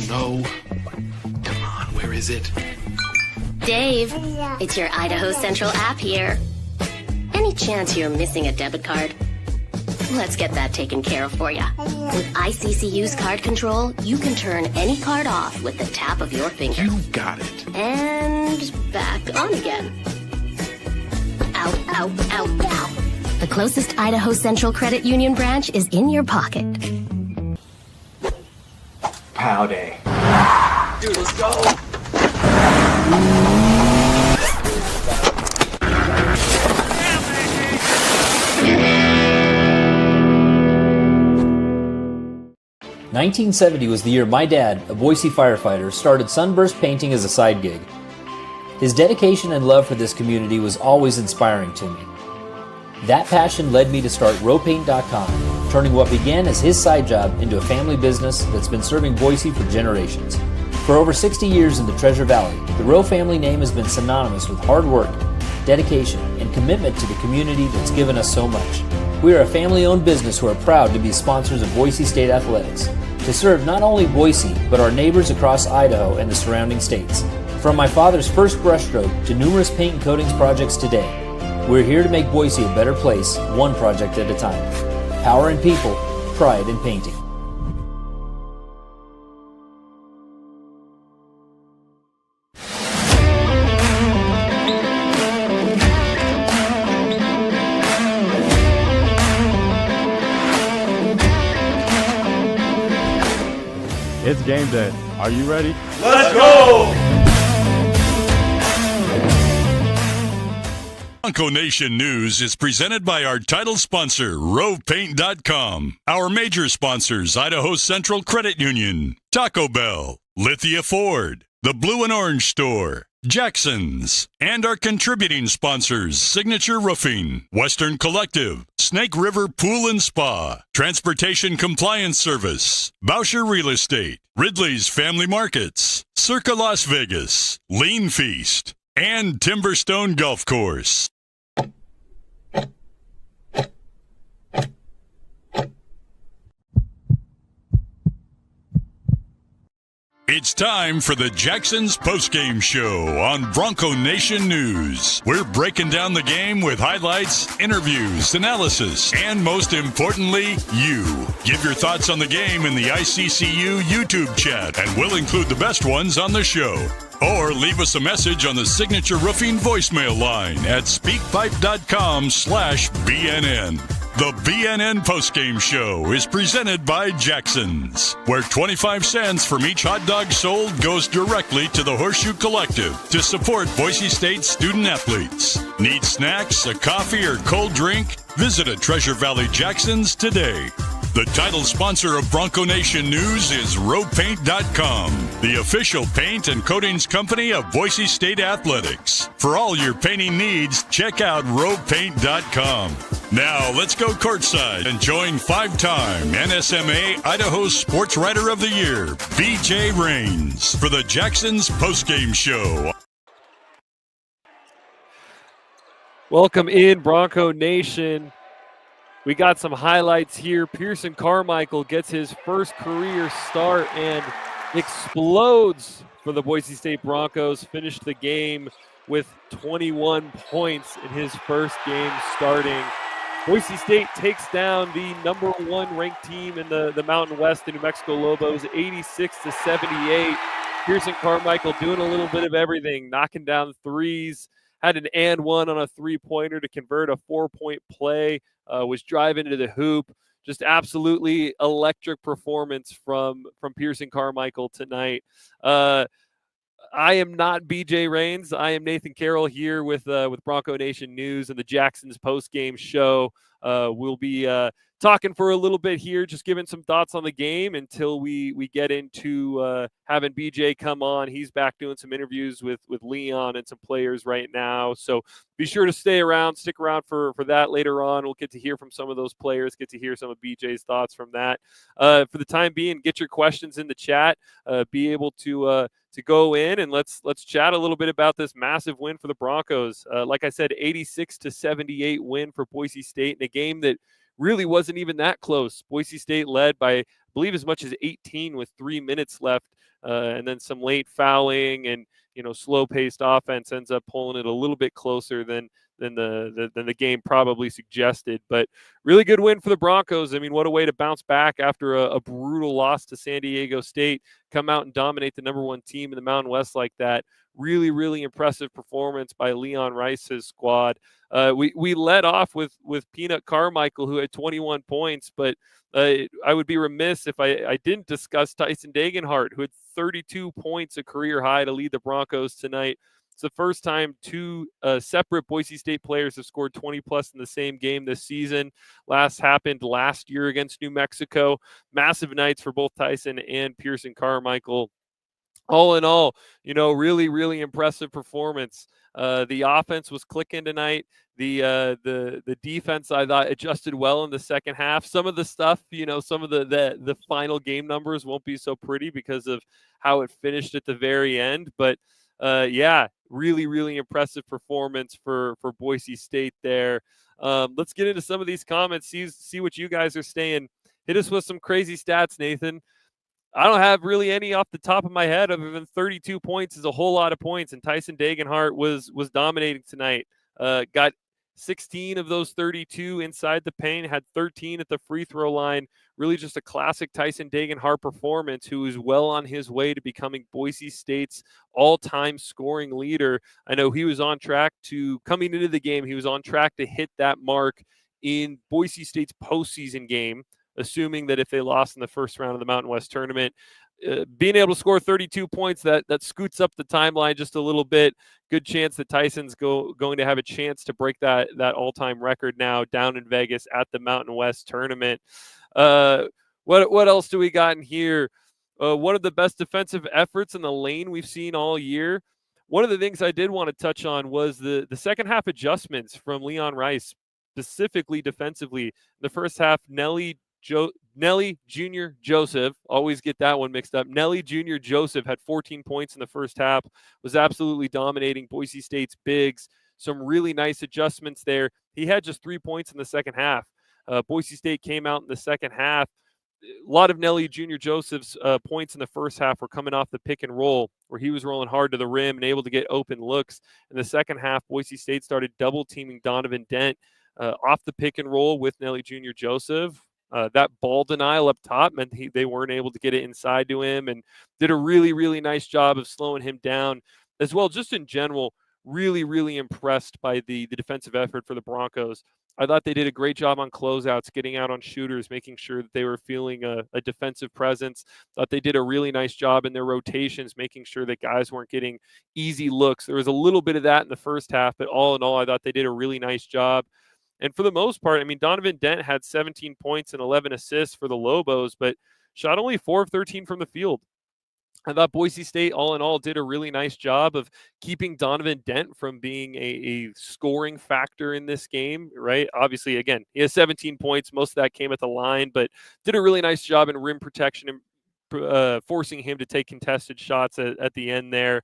No. Come on, where is it? Dave, it's your Idaho Central app here. Any chance you're missing a debit card? Let's get that taken care of for you. With ICCU's card control, you can turn any card off with the tap of your finger. You got it. And back on again. Out, out, out, out. The closest Idaho Central Credit Union branch is in your pocket. Pow day. Dude, let's go. 1970 was the year my dad, a Boise firefighter, started sunburst painting as a side gig. His dedication and love for this community was always inspiring to me. That passion led me to start rowpaint.com, turning what began as his side job into a family business that's been serving Boise for generations. For over 60 years in the Treasure Valley, the Rowe family name has been synonymous with hard work, dedication, and commitment to the community that's given us so much. We are a family-owned business who are proud to be sponsors of Boise State Athletics, to serve not only Boise, but our neighbors across Idaho and the surrounding states. From my father's first brushstroke to numerous paint and coatings projects today, we're here to make Boise a better place, one project at a time. Power in people, pride in painting. It's game day. Are you ready? Let's go! Bronco Nation News is presented by our title sponsor, RovePaint.com. Our major sponsors, Idaho Central Credit Union, Taco Bell, Lithia Ford, the Blue and Orange Store, Jacksons, and our contributing sponsors, Signature Roofing, Western Collective, Snake River Pool and Spa, Transportation Compliance Service, Boucher Real Estate, Ridley's Family Markets, Circa Las Vegas, Lean Feast, and Timberstone Golf Course. It's time for the Jacksons Postgame Show on Bronco Nation News. We're breaking down the game with highlights, interviews, analysis, and most importantly, you. Give your thoughts on the game in the ICCU YouTube chat, and we'll include the best ones on the show. Or leave us a message on the Signature Roofing voicemail line at speakpipe.com/BNN. The BNN Postgame Show is presented by Jacksons, where 25 cents from each hot dog sold goes directly to the Horseshoe Collective to support Boise State student athletes. Need snacks, a coffee, or cold drink? Visit a Treasure Valley Jacksons today. The title sponsor of Bronco Nation News is RowePaint.com, the official paint and coatings company of Boise State Athletics. For all your painting needs, check out RowePaint.com. Now, let's go courtside and join five-time NSMA Idaho Sports Writer of the Year, BJ Rains, for the Jacksons Postgame Show. Welcome in, Bronco Nation. We got some highlights here. Pearson Carmichael gets his first career start and explodes for the Boise State Broncos. Finished the game with 21 points in his first game starting. Boise State takes down the number one ranked team in the Mountain West, the New Mexico Lobos, 86-78. Pearson Carmichael doing a little bit of everything, knocking down threes, had an and one on a three-pointer to convert a 4-point play, was driving to the hoop. Just absolutely electric performance from Pearson Carmichael tonight. I am not BJ Rains. I am Nathan Carroll here with Bronco Nation News and the Jacksons Postgame Show. We'll be talking for a little bit here, just giving some thoughts on the game until we get into having BJ come on. He's back doing some interviews with Leon and some players right now. So be sure to stick around for that later on. We'll get to hear from some of those players, get to hear some of BJ's thoughts from that. For the time being, get your questions in the chat. Be able to go in and let's chat a little bit about this massive win for the Broncos. Like I said, 86-78 win for Boise State in a game that really wasn't even that close. Boise State led by believe as much as 18 with 3 minutes left, and then some late fouling and slow-paced offense ends up pulling it a little bit closer than the game probably suggested. But really good win for the Broncos. I mean, what a way to bounce back after a brutal loss to San Diego State, come out and dominate the number 1 team in the Mountain West like that. Really, really impressive performance by Leon Rice's squad. We led off with Peanut Carmichael, who had 21 points, but I would be remiss if I didn't discuss Tyson Dagenhart, who had 32 points, a career high, to lead the Broncos tonight. It's the first time 2 separate Boise State players have scored 20-plus in the same game this season. Last happened last year against New Mexico. Massive nights for both Tyson and Pearson Carmichael. All in all, really, really impressive performance. The offense was clicking tonight. The defense, I thought, adjusted well in the second half. Some of the stuff, some of the final game numbers won't be so pretty because of how it finished at the very end. But yeah, really, really impressive performance for Boise State there. Let's get into some of these comments. See what you guys are saying. Hit us with some crazy stats, Nathan. I don't have really any off the top of my head other than 32 points is a whole lot of points, and Tyson Dagenhart was dominating tonight. Got 16 of those 32 inside the paint, had 13 at the free throw line. Really just a classic Tyson Dagenhart performance, who is well on his way to becoming Boise State's all-time scoring leader. I know he was on track to, coming into the game, he was on track to hit that mark in Boise State's postseason game, assuming that if they lost in the first round of the Mountain West tournament. Being able to score 32 points, that scoots up the timeline just a little bit. Good chance that Tyson's going to have a chance to break that all-time record now down in Vegas at the Mountain West tournament. What else do we got in here? One of the best defensive efforts in the lane we've seen all year. One of the things I did want to touch on was the second half adjustments from Leon Rice, specifically defensively. In the first half, Nelly Jr. Joseph, always get that one mixed up. Nelly Jr. Joseph had 14 points in the first half, was absolutely dominating Boise State's bigs. Some really nice adjustments there. He had just 3 points in the second half. Boise State came out in the second half. A lot of Nelly Jr. Joseph's points in the first half were coming off the pick and roll, where he was rolling hard to the rim and able to get open looks. In the second half, Boise State started double teaming Donovan Dent off the pick and roll with Nelly Jr. Joseph. That ball denial up top meant they weren't able to get it inside to him, and did a really, really nice job of slowing him down as well. Just in general, really, really impressed by the defensive effort for the Broncos. I thought they did a great job on closeouts, getting out on shooters, making sure that they were feeling a defensive presence. Thought they did a really nice job in their rotations, making sure that guys weren't getting easy looks. There was a little bit of that in the first half, but all in all, I thought they did a really nice job. And for the most part, I mean, Donovan Dent had 17 points and 11 assists for the Lobos, but shot only 4 of 13 from the field. I thought Boise State, all in all, did a really nice job of keeping Donovan Dent from being a scoring factor in this game, right? Obviously, again, he has 17 points. Most of that came at the line, but did a really nice job in rim protection and forcing him to take contested shots at the end there.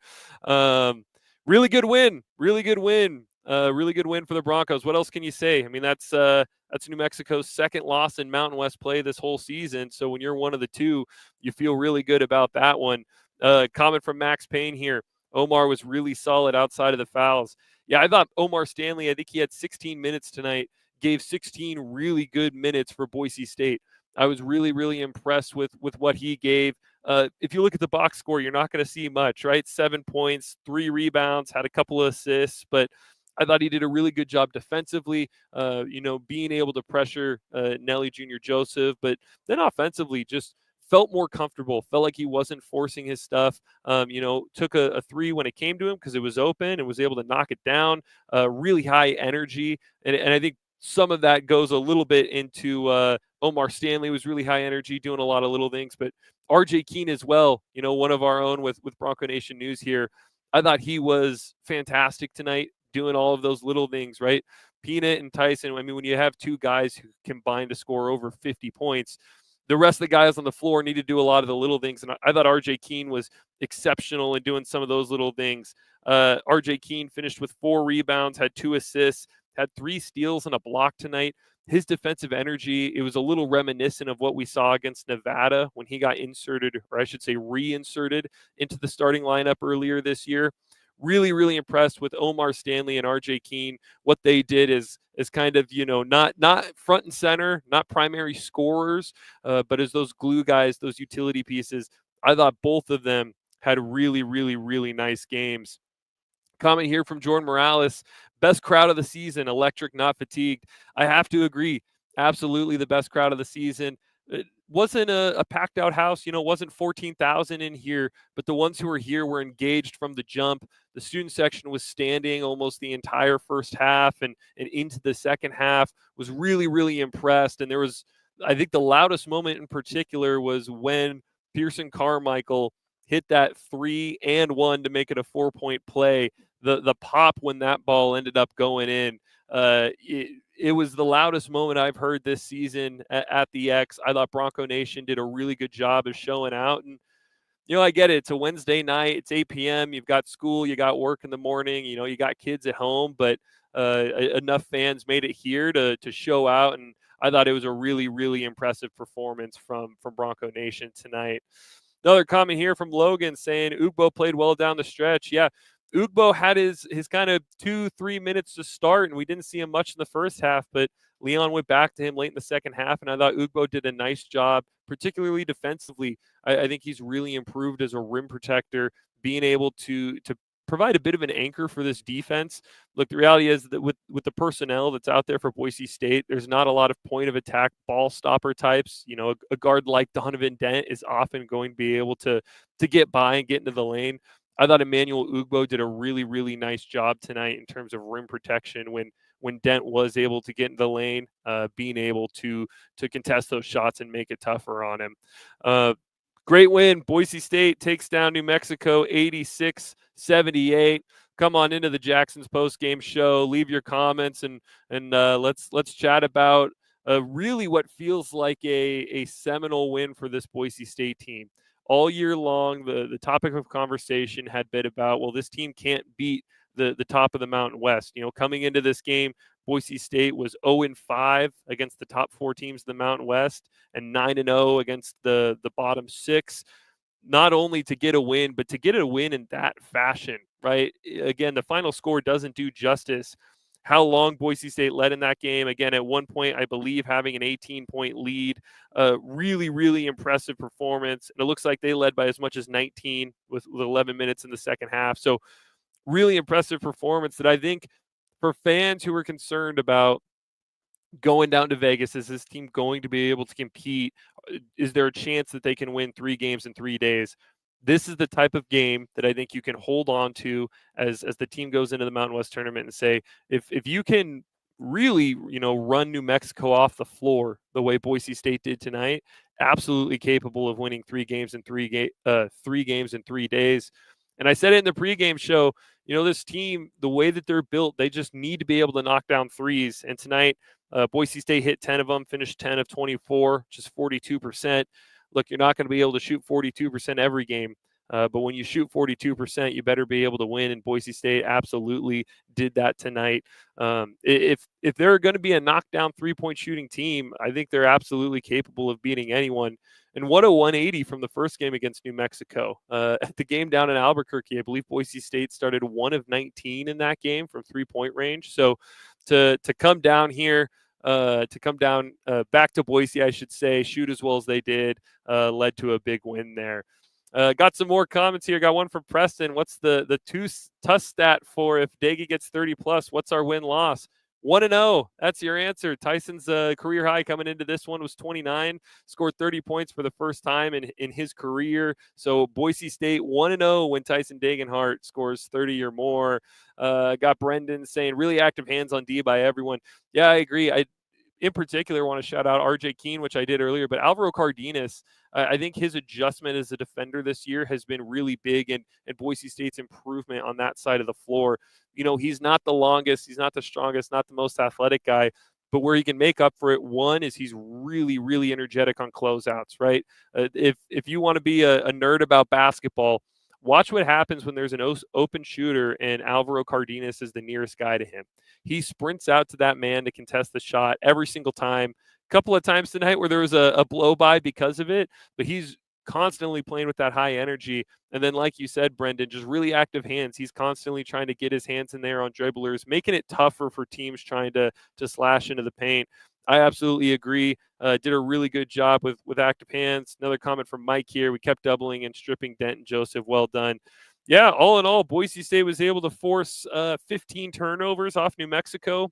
Really good win. Really good win. Really good win for the Broncos. What else can you say? I mean, that's New Mexico's second loss in Mountain West play this whole season. So when you're one of the two, you feel really good about that one. Comment from Max Payne here. Omar was really solid outside of the fouls. Yeah, I thought Omar Stanley, I think he had 16 minutes tonight, gave 16 really good minutes for Boise State. I was really, really impressed with what he gave. If you look at the box score, you're not going to see much, right? 7 points, 3 rebounds, had a couple of assists, but I thought he did a really good job defensively, being able to pressure Nelly Jr. Joseph, but then offensively just felt more comfortable, felt like he wasn't forcing his stuff, took a three when it came to him because it was open and was able to knock it down, really high energy. And I think some of that goes a little bit into Omar Stanley was really high energy, doing a lot of little things, but RJ Keene as well, one of our own with Bronco Nation News here. I thought he was fantastic tonight, doing all of those little things, right? Peanut and Tyson, I mean, when you have two guys who combine to score over 50 points, the rest of the guys on the floor need to do a lot of the little things. And I thought RJ Keene was exceptional in doing some of those little things. RJ Keene finished with 4 rebounds, had 2 assists, had 3 steals and a block tonight. his defensive energy, it was a little reminiscent of what we saw against Nevada when he got inserted, or I should say reinserted into the starting lineup earlier this year. Really, really impressed with Omar Stanley and RJ Keene. What they did is kind of, not front and center, not primary scorers, but as those glue guys, those utility pieces. I thought both of them had really, really, really nice games. Comment here from Jordan Morales. Best crowd of the season, electric, not fatigued. I have to agree. Absolutely the best crowd of the season. It wasn't a packed out house, wasn't 14,000 in here, but the ones who were here were engaged from the jump. The student section was standing almost the entire first half and into the second half. Was really, really impressed. And there was, I think the loudest moment in particular was when Pearson Carmichael hit that 3-and-1 to make it a 4-point play. The pop when that ball ended up going in, it was the loudest moment I've heard this season at the X. I thought Bronco Nation did a really good job of showing out. And, I get it. It's a Wednesday night. It's 8 p.m. You've got school. You got work in the morning. You got kids at home. But enough fans made it here to show out. And I thought it was a really, really impressive performance from Bronco Nation tonight. Another comment here from Logan saying Ugbo played well down the stretch. Yeah, Ugbo had his kind of 2-3 minutes to start, and we didn't see him much in the first half, but Leon went back to him late in the second half, and I thought Ugbo did a nice job, particularly defensively. I think he's really improved as a rim protector, being able to provide a bit of an anchor for this defense. Look, the reality is that with the personnel that's out there for Boise State, there's not a lot of point of attack ball stopper types. A guard like Donovan Dent is often going to be able to get by and get into the lane. I thought Emmanuel Ugbo did a really, really nice job tonight in terms of rim protection when Dent was able to get in the lane, being able to contest those shots and make it tougher on him. Great win. Boise State takes down New Mexico 86-78. Come on into the Jacksons Postgame Show. Leave your comments and let's chat about really what feels like a seminal win for this Boise State team. All year long, the topic of conversation had been about, well, this team can't beat the top of the Mountain West. Coming into this game, Boise State was 0-5 against the top 4 teams in the Mountain West and 9-0 against the bottom 6. Not only to get a win, but to get a win in that fashion, right? Again, the final score doesn't do justice how long Boise State led in that game. Again, at one point, I believe having an 18-point lead. Really, really impressive performance. And it looks like they led by as much as 19 with 11 minutes in the second half. So really impressive performance that I think for fans who are concerned about going down to Vegas, is this team going to be able to compete? Is there a chance that they can win 3 games in 3 days? This is the type of game that I think you can hold on to as the team goes into the Mountain West tournament and say, if you can really, run New Mexico off the floor the way Boise State did tonight, absolutely capable of winning 3 games in 3 games in 3 days. And I said it in the pregame show, this team, the way that they're built, they just need to be able to knock down threes. And tonight, Boise State hit 10 of them, finished 10 of 24, which is 42%. Look, you're not going to be able to shoot 42% every game, but when you shoot 42%, you better be able to win, and Boise State absolutely did that tonight. If they're going to be a knockdown three-point shooting team, I think they're absolutely capable of beating anyone. And what a 180 from the first game against New Mexico. At the game down in Albuquerque, I believe Boise State started 1 of 19 in that game from three-point range. So to come down here, back to Boise, I should say, shoot as well as they did, led to a big win there. Got some more comments here. Got one from Preston. What's the TUS stat for if Daggy gets 30 plus? What's our win-loss? 1-0. That's your answer. Tyson's career high coming into this one was 29. Scored 30 points for the first time in his career. So Boise State 1-0 when Tyson Dagenhart scores 30 or more. Got Brendan saying really active hands on D by everyone. Yeah, I agree. I in particular want to shout out RJ Keene, which I did earlier, but Alvaro Cardenas, I think his adjustment as a defender this year has been really big, and Boise State's improvement on that side of the floor. He's not the longest, he's not the strongest, not the most athletic guy, but where he can make up for it, one is he's really, really energetic on closeouts, right? If you want to be a nerd about basketball, Watch what happens when there's an open shooter and Alvaro Cardenas is the nearest guy to him. He sprints out to that man to contest the shot every single time. A couple of times tonight where there was a blow by because of it, but he's constantly playing with that high energy. And then, like you said, Brendan, just really active hands. He's constantly trying to get his hands in there on dribblers, making it tougher for teams trying to slash into the paint. I absolutely agree. Did a really good job with active hands. Another comment from Mike here. We kept doubling and stripping Dent and Joseph. Well done. Yeah, all in all, Boise State was able to force 15 turnovers off New Mexico.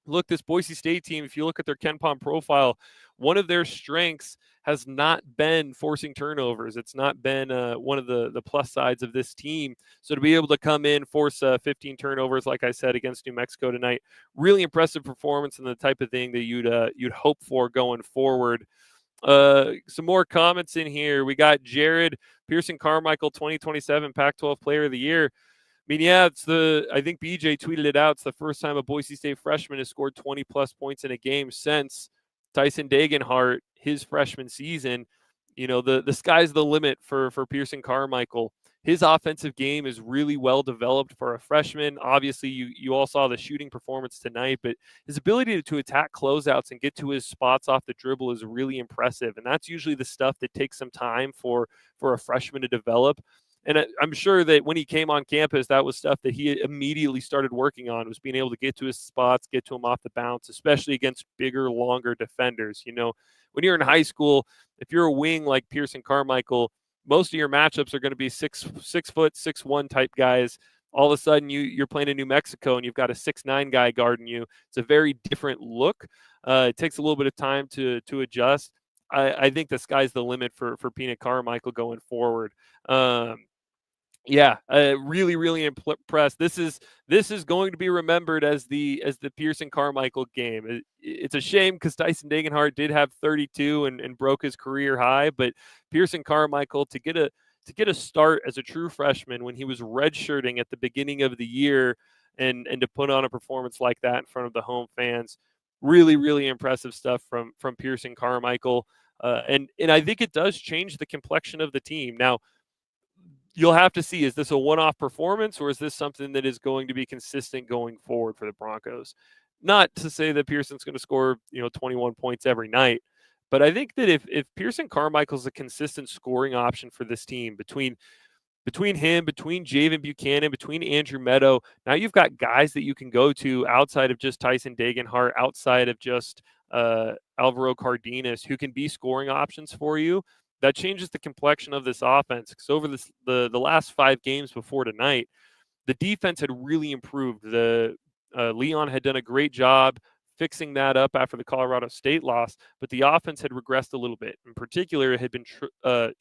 Look, this Boise State team, if you look at their KenPom profile, one of their strengths has not been forcing turnovers. It's not been one of the plus sides of this team. So to be able to come in, force 15 turnovers, like I said, against New Mexico tonight, really impressive performance and the type of thing that you'd hope for going forward. Some more comments in here. We got Jared Pearson Carmichael, 2027 Pac-12 Player of the Year. I mean, yeah, I think BJ tweeted it out. It's the first time a Boise State freshman has scored 20-plus points in a game since Tyson Dagenhart, his freshman season. You know, the sky's the limit for Pearson Carmichael. His offensive game is really well developed for a freshman. Obviously, you all saw the shooting performance tonight, but his ability to attack closeouts and get to his spots off the dribble is really impressive. And that's usually the stuff that takes some time for a freshman to develop. And I'm sure that when he came on campus, that was stuff that he immediately started working on, was being able to get to his spots, get to him off the bounce, especially against bigger, longer defenders. You know, when you're in high school, if you're a wing like Pearson Carmichael, most of your matchups are going to be 6 foot, 6'1" type guys. All of a sudden, you're playing in New Mexico and you've got a 6'9" guy guarding you. It's a very different look. It takes a little bit of time to adjust. I think the sky's the limit for Peanut Carmichael going forward. Yeah, really, really impressed. This is going to be remembered as the Pearson Carmichael game. It's a shame because Tyson Dagenhart did have 32 and broke his career high, but Pearson Carmichael to get a start as a true freshman when he was redshirting at the beginning of the year and to put on a performance like that in front of the home fans, really, really impressive stuff from Pearson Carmichael. And I think it does change the complexion of the team. Now, you'll have to see, is this a one-off performance or is this something that is going to be consistent going forward for the Broncos? Not to say that Pearson's going to score, 21 points every night, but I think that if Pearson Carmichael's a consistent scoring option for this team between him, between Javen Buchanan, between Andrew Meadow, now you've got guys that you can go to outside of just Tyson Dagenhart, outside of just Alvaro Cardenas, who can be scoring options for you. That changes the complexion of this offense. Because over the last 5 games before tonight, the defense had really improved. Leon had done a great job fixing that up after the Colorado State loss, but the offense had regressed a little bit. In particular, it had been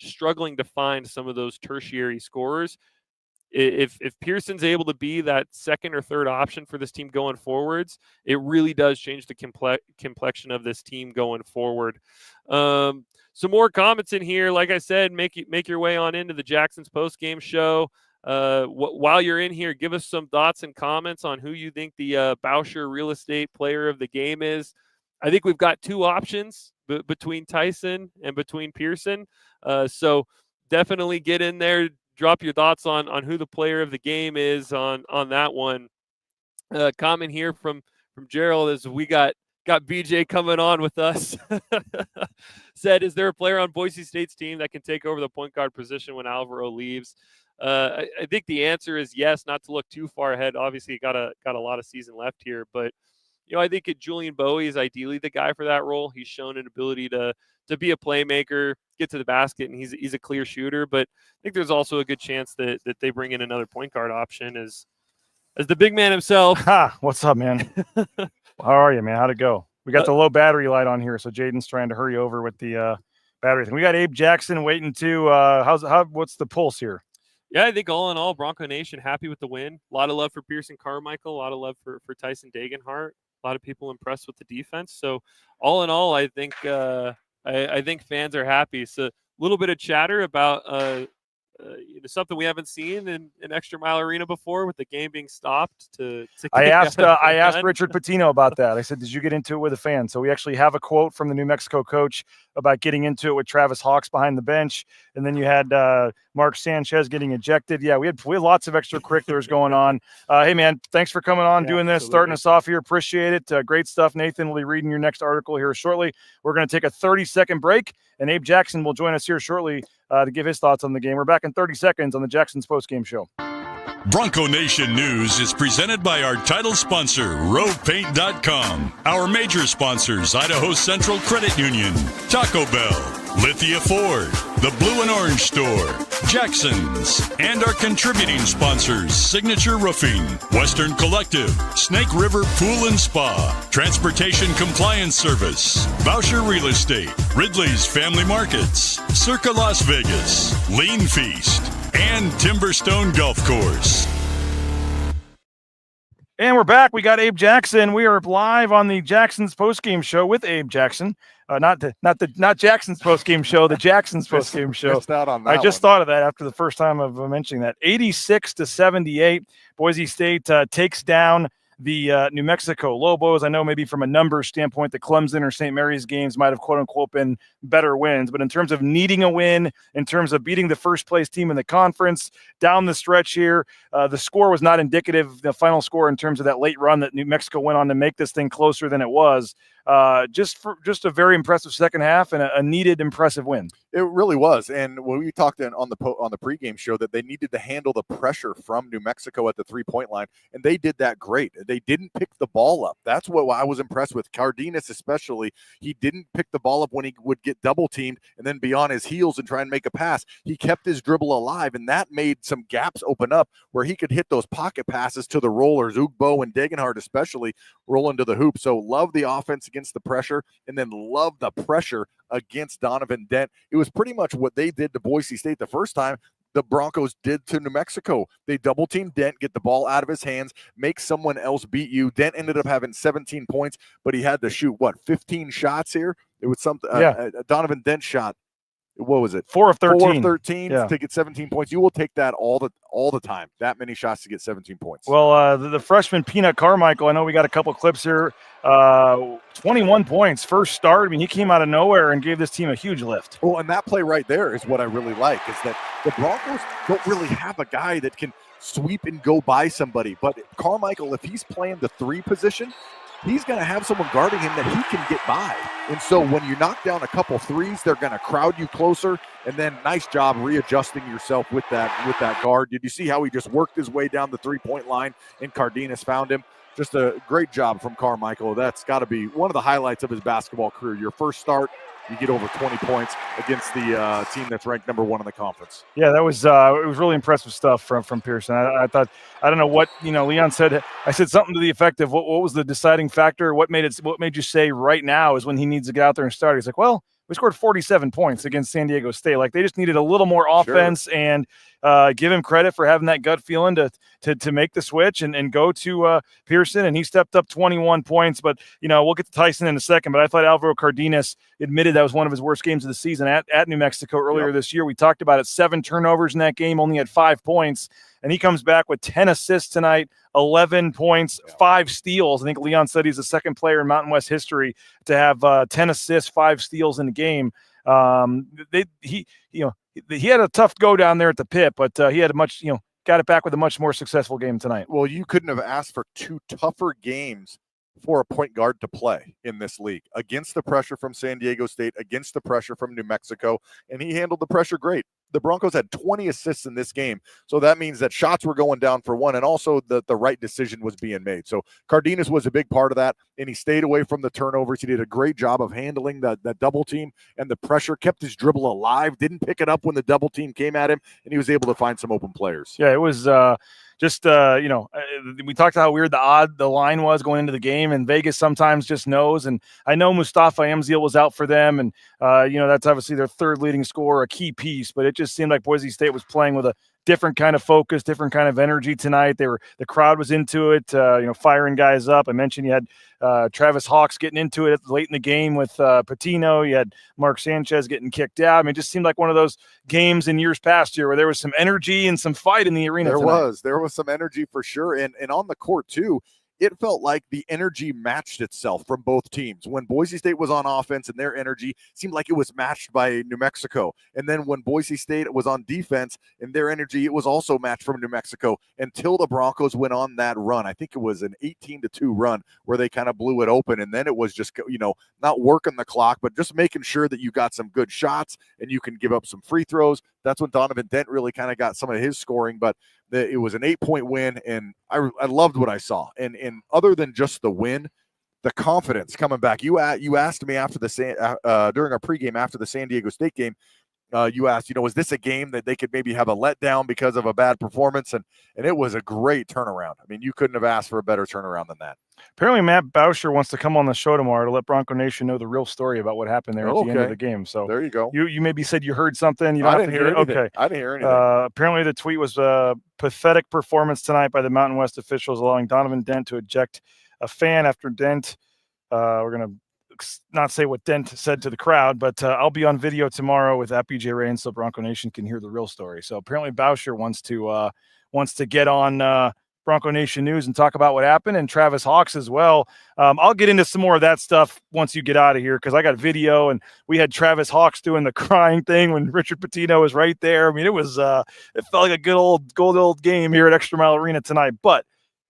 struggling to find some of those tertiary scorers. If Pearson's able to be that second or third option for this team going forwards, it really does change the complexion of this team going forward. Some more comments in here. Like I said, make your way on into the Jacksons Postgame Show. While you're in here, give us some thoughts and comments on who you think the Boucher Real Estate Player of the Game is. I think we've got 2 options between Tyson and between Pearson. So definitely get in there. Drop your thoughts on who the player of the game is on that one. Comment here from Gerald is we got BJ coming on with us. Said, is there a player on Boise State's team that can take over the point guard position when Alvaro leaves? I think the answer is yes, not to look too far ahead. Obviously, got a lot of season left here, but I think Julian Bowie is ideally the guy for that role. He's shown an ability to be a playmaker, get to the basket, and he's a clear shooter. But I think there's also a good chance that they bring in another point guard option as the big man himself. Ha! What's up, man? How are you, man? How'd it go? We got the low battery light on here, so Jaden's trying to hurry over with the battery thing. We got Abe Jackson waiting too. What's the pulse here? Yeah, I think all in all, Bronco Nation happy with the win. A lot of love for Pearson Carmichael, a lot of love for Tyson Dagenhart. A lot of people impressed with the defense. So all in all, I think I think fans are happy. So a little bit of chatter about something we haven't seen in ExtraMile Arena before, with the game being stopped. I asked Richard Pitino about that. I said, did you get into it with a fan? So we actually have a quote from the New Mexico coach about getting into it with Travis Hawks behind the bench. And then you had Mark Sanchez getting ejected. Yeah, we had lots of extracurriculars going on. Hey, man, thanks for coming on, doing this, starting us off here. Appreciate it. Great stuff. Nathan will be reading your next article here shortly. We're going to take a 30-second break, and Abe Jackson will join us here shortly to give his thoughts on the game. We're back in 30 seconds on the Jacksons Postgame Show. Bronco Nation News is presented by our title sponsor, RovePaint.com. Our major sponsors, Idaho Central Credit Union, Taco Bell, Lithia Ford, the Blue and Orange Store, Jacksons, and our contributing sponsors, Signature Roofing, Western Collective, Snake River Pool and Spa, Transportation Compliance Service, Boucher Real Estate, Ridley's Family Markets, Circa Las Vegas, Lean Feast, and Timberstone Golf Course. And we're back. We got Abe Jackson. We are live on the Jacksons Postgame Show with Abe Jackson. Not Jackson's Postgame Show, the Jacksons Postgame Show. Missed out on that I just thought of that after the first time of mentioning that. 86-78, Boise State takes down the New Mexico Lobos. I know maybe from a numbers standpoint, the Clemson or St. Mary's games might have quote-unquote been better wins, but in terms of needing a win, in terms of beating the first-place team in the conference, down the stretch here, the score was not indicative, the final score in terms of that late run that New Mexico went on to make this thing closer than it was. Just a very impressive second half and a needed impressive win. It really was. And when we talked on the pregame show that they needed to handle the pressure from New Mexico at the 3-point line, and they did that great. They didn't pick the ball up. That's what I was impressed with. Cardenas especially, he didn't pick the ball up when he would get double teamed and then be on his heels and try and make a pass. He kept his dribble alive, and that made some gaps open up where he could hit those pocket passes to the rollers, Ugbo and Degenhardt especially, rolling to the hoop. So love the offense against the pressure, and then love the pressure against Donovan Dent. It was pretty much what they did to Boise State the first time the Broncos did to New Mexico. They double-teamed Dent, get the ball out of his hands, make someone else beat you. Dent ended up having 17 points, but he had to shoot, 15 shots here? It was something. Donovan Dent shot, what was it? 4 of 13. 4 of 13 to get 17 points. You will take that all the time. That many shots to get 17 points. Well, the freshman Peanut Carmichael, I know we got a couple clips here. 21 points, first start. I mean, he came out of nowhere and gave this team a huge lift. Well, and that play right there is what I really like, is that the Broncos don't really have a guy that can sweep and go by somebody. But Carmichael, if he's playing the 3 position, he's going to have someone guarding him that he can get by. And so when you knock down a couple threes, they're going to crowd you closer. And then nice job readjusting yourself with that guard. Did you see how he just worked his way down the 3-point line and Cardenas found him? Just a great job from Carmichael. That's got to be one of the highlights of his basketball career. Your first start, you get over 20 points against the team that's ranked number 1 in the conference. Yeah, that was it was really impressive stuff from Pearson. I thought, I don't know what Leon said. I said something to the effect of what was the deciding factor? What made you say right now is when he needs to get out there and start? He's like, well, we scored 47 points against San Diego State. Like, they just needed a little more offense, and give him credit for having that gut feeling to make the switch and go to Pearson. And he stepped up 21 points. But, we'll get to Tyson in a second. But I thought Alvaro Cardenas admitted that was one of his worst games of the season at New Mexico earlier this year. We talked about it, 7 turnovers in that game, only had 5 points. And he comes back with 10 assists tonight, 11 points, 5 steals. I think Leon said he's the second player in Mountain West history to have 10 assists, 5 steals in the game. He had a tough go down there at the pit, but he had got it back with a much more successful game tonight. Well, you couldn't have asked for 2 tougher games for a point guard to play in this league, against the pressure from San Diego State, against the pressure from New Mexico, and he handled the pressure great. The Broncos had 20 assists in this game, so that means that shots were going down for one, and also the right decision was being made. So Cardenas was a big part of that, and he stayed away from the turnovers. He did a great job of handling that double team and the pressure, kept his dribble alive, didn't pick it up when the double team came at him, and he was able to find some open players. Yeah, it was we talked how weird the line was going into the game, and Vegas sometimes just knows. And I know Mustafa Amzil was out for them, and that's obviously their 3rd leading scorer, a key piece. But it just seemed like Boise State was playing with a different kind of focus, different kind of energy tonight. The crowd was into it, firing guys up. I mentioned you had Travis Hawks getting into it late in the game with Patino. You had Mark Sanchez getting kicked out. I mean, it just seemed like one of those games in years past year where there was some energy and some fight in the arena. There was some energy for sure. And on the court too, it felt like the energy matched itself from both teams. When Boise State was on offense and their energy seemed like it was matched by New Mexico. And then when Boise State was on defense and their energy, it was also matched from New Mexico until the Broncos went on that run. I think it was an 18-2 run where they kind of blew it open. And then it was just, not working the clock, but just making sure that you got some good shots and you can give up some free throws. That's when Donovan Dent really kind of got some of his scoring, but it was an 8-point win, and I loved what I saw. And other than just the win, the confidence coming back. You asked me after during our pregame after the San Diego State game, you asked, is this a game that they could maybe have a letdown because of a bad performance? And it was a great turnaround. I mean, you couldn't have asked for a better turnaround than that. Apparently, Matt Boucher wants to come on the show tomorrow to let Bronco Nation know the real story about what happened there at the end of the game. So there you go. You maybe said you heard something. You I didn't hear anything. Okay. I didn't hear anything. Apparently, the tweet was a pathetic performance tonight by the Mountain West officials, allowing Donovan Dent to eject a fan after Dent. We're going to not say what Dent said to the crowd, but I'll be on video tomorrow with BJ Rain so Bronco Nation can hear the real story. So apparently Boucher wants to get on Bronco Nation News and talk about what happened, and Travis Hawks as well. I'll get into some more of that stuff once you get out of here, because I got video, and we had Travis Hawks doing the crying thing when Richard Pitino was right there. I mean, it felt like a good old game here at ExtraMile Arena tonight. But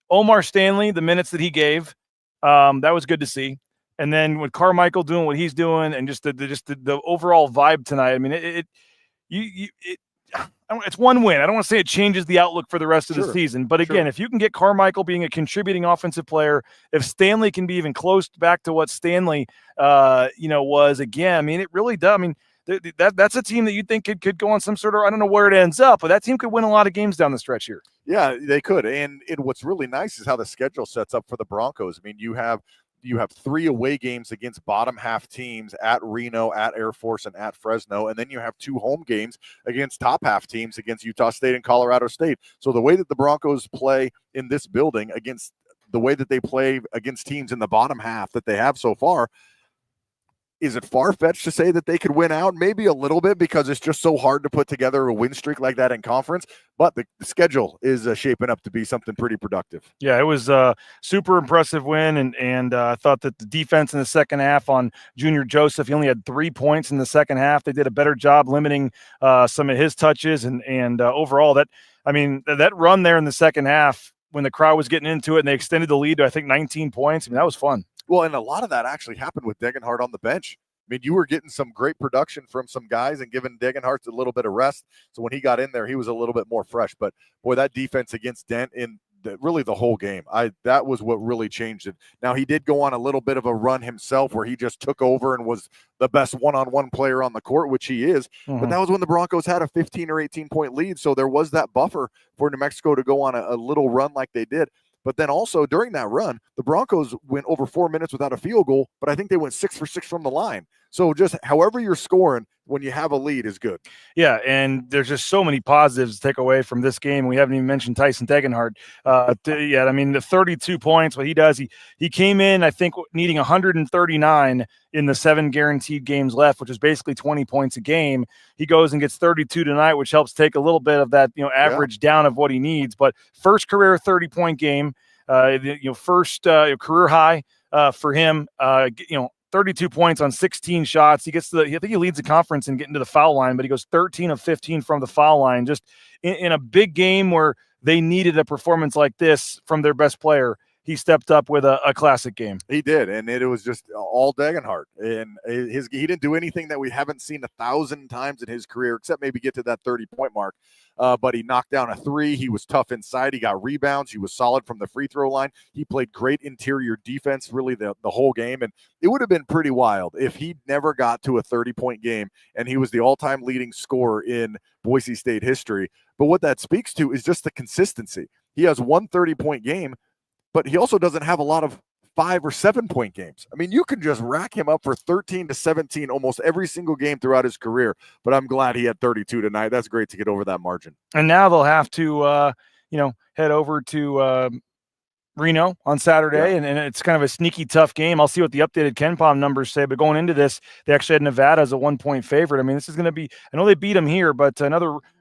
Omar Stanley, the minutes that he gave, that was good to see. And then with Carmichael doing what he's doing, and just the overall vibe tonight, I mean, it's one win. I don't want to say it changes the outlook for the rest of the season, but again, if you can get Carmichael being a contributing offensive player, if Stanley can be even close back to what Stanley, was again, I mean, it really does. I mean, that's a team that you think could go on some sort of, I don't know where it ends up, but that team could win a lot of games down the stretch here. Yeah, they could. And what's really nice is how the schedule sets up for the Broncos. I mean, you have 3 away games against bottom half teams at Reno, at Air Force, and at Fresno. And then you have 2 home games against top half teams against Utah State and Colorado State. So the way that the Broncos play in this building against the way that they play against teams in the bottom half that they have so far, is it far-fetched to say that they could win out? Maybe a little bit, because it's just so hard to put together a win streak like that in conference. But the schedule is shaping up to be something pretty productive. Yeah, it was a super impressive win, and I thought that the defense in the second half on Junior Joseph, he only had 3 points in the second half. They did a better job limiting some of his touches, and overall, that run there in the second half when the crowd was getting into it and they extended the lead to, I think, 19 points. I mean, that was fun. Well, and a lot of that actually happened with Degenhardt on the bench. I mean, you were getting some great production from some guys and giving Degenhardt a little bit of rest. So when he got in there, he was a little bit more fresh. But, boy, that defense against Dent in really the whole game, that was what really changed it. Now, he did go on a little bit of a run himself where he just took over and was the best one-on-one player on the court, which he is. Mm-hmm. But that was when the Broncos had a 15 or 18-point lead. So there was that buffer for New Mexico to go on a little run like they did. But then also during that run, the Broncos went over 4 minutes without a field goal, but I think they went 6 for 6 from the line. So just however you're scoring when you have a lead is good. Yeah, and there's just so many positives to take away from this game. We haven't even mentioned Tyson Degenhardt yet. I mean, the 32 points, what he does, he came in, I think, needing 139 in the 7 guaranteed games left, which is basically 20 points a game. He goes and gets 32 tonight, which helps take a little bit of that average down of what he needs. But first career 30-point game, first career high for him. 32 points on 16 shots. I think he leads the conference in getting to the foul line, but he goes 13 of 15 from the foul line. Just in a big game where they needed a performance like this from their best player, he stepped up with a classic game. He did, and it was just all Degenhardt. And he didn't do anything that we haven't seen 1,000 times in his career, except maybe get to that 30-point mark. But he knocked down a 3. He was tough inside. He got rebounds. He was solid from the free throw line. He played great interior defense really the whole game. And it would have been pretty wild if he never got to a 30-point game and he was the all-time leading scorer in Boise State history. But what that speaks to is just the consistency. He has one 30-point game, but he also doesn't have a lot of 5 or 7 point games. I mean, you can just rack him up for 13 to 17 almost every single game throughout his career. But I'm glad he had 32 tonight. That's great to get over that margin. And now they'll have to, head over to Reno on Saturday, and it's kind of a sneaky tough game. I'll see what the updated KenPom numbers say, but going into this, they actually had Nevada as a 1-point favorite. I mean, this is going to be, I know they beat them here, but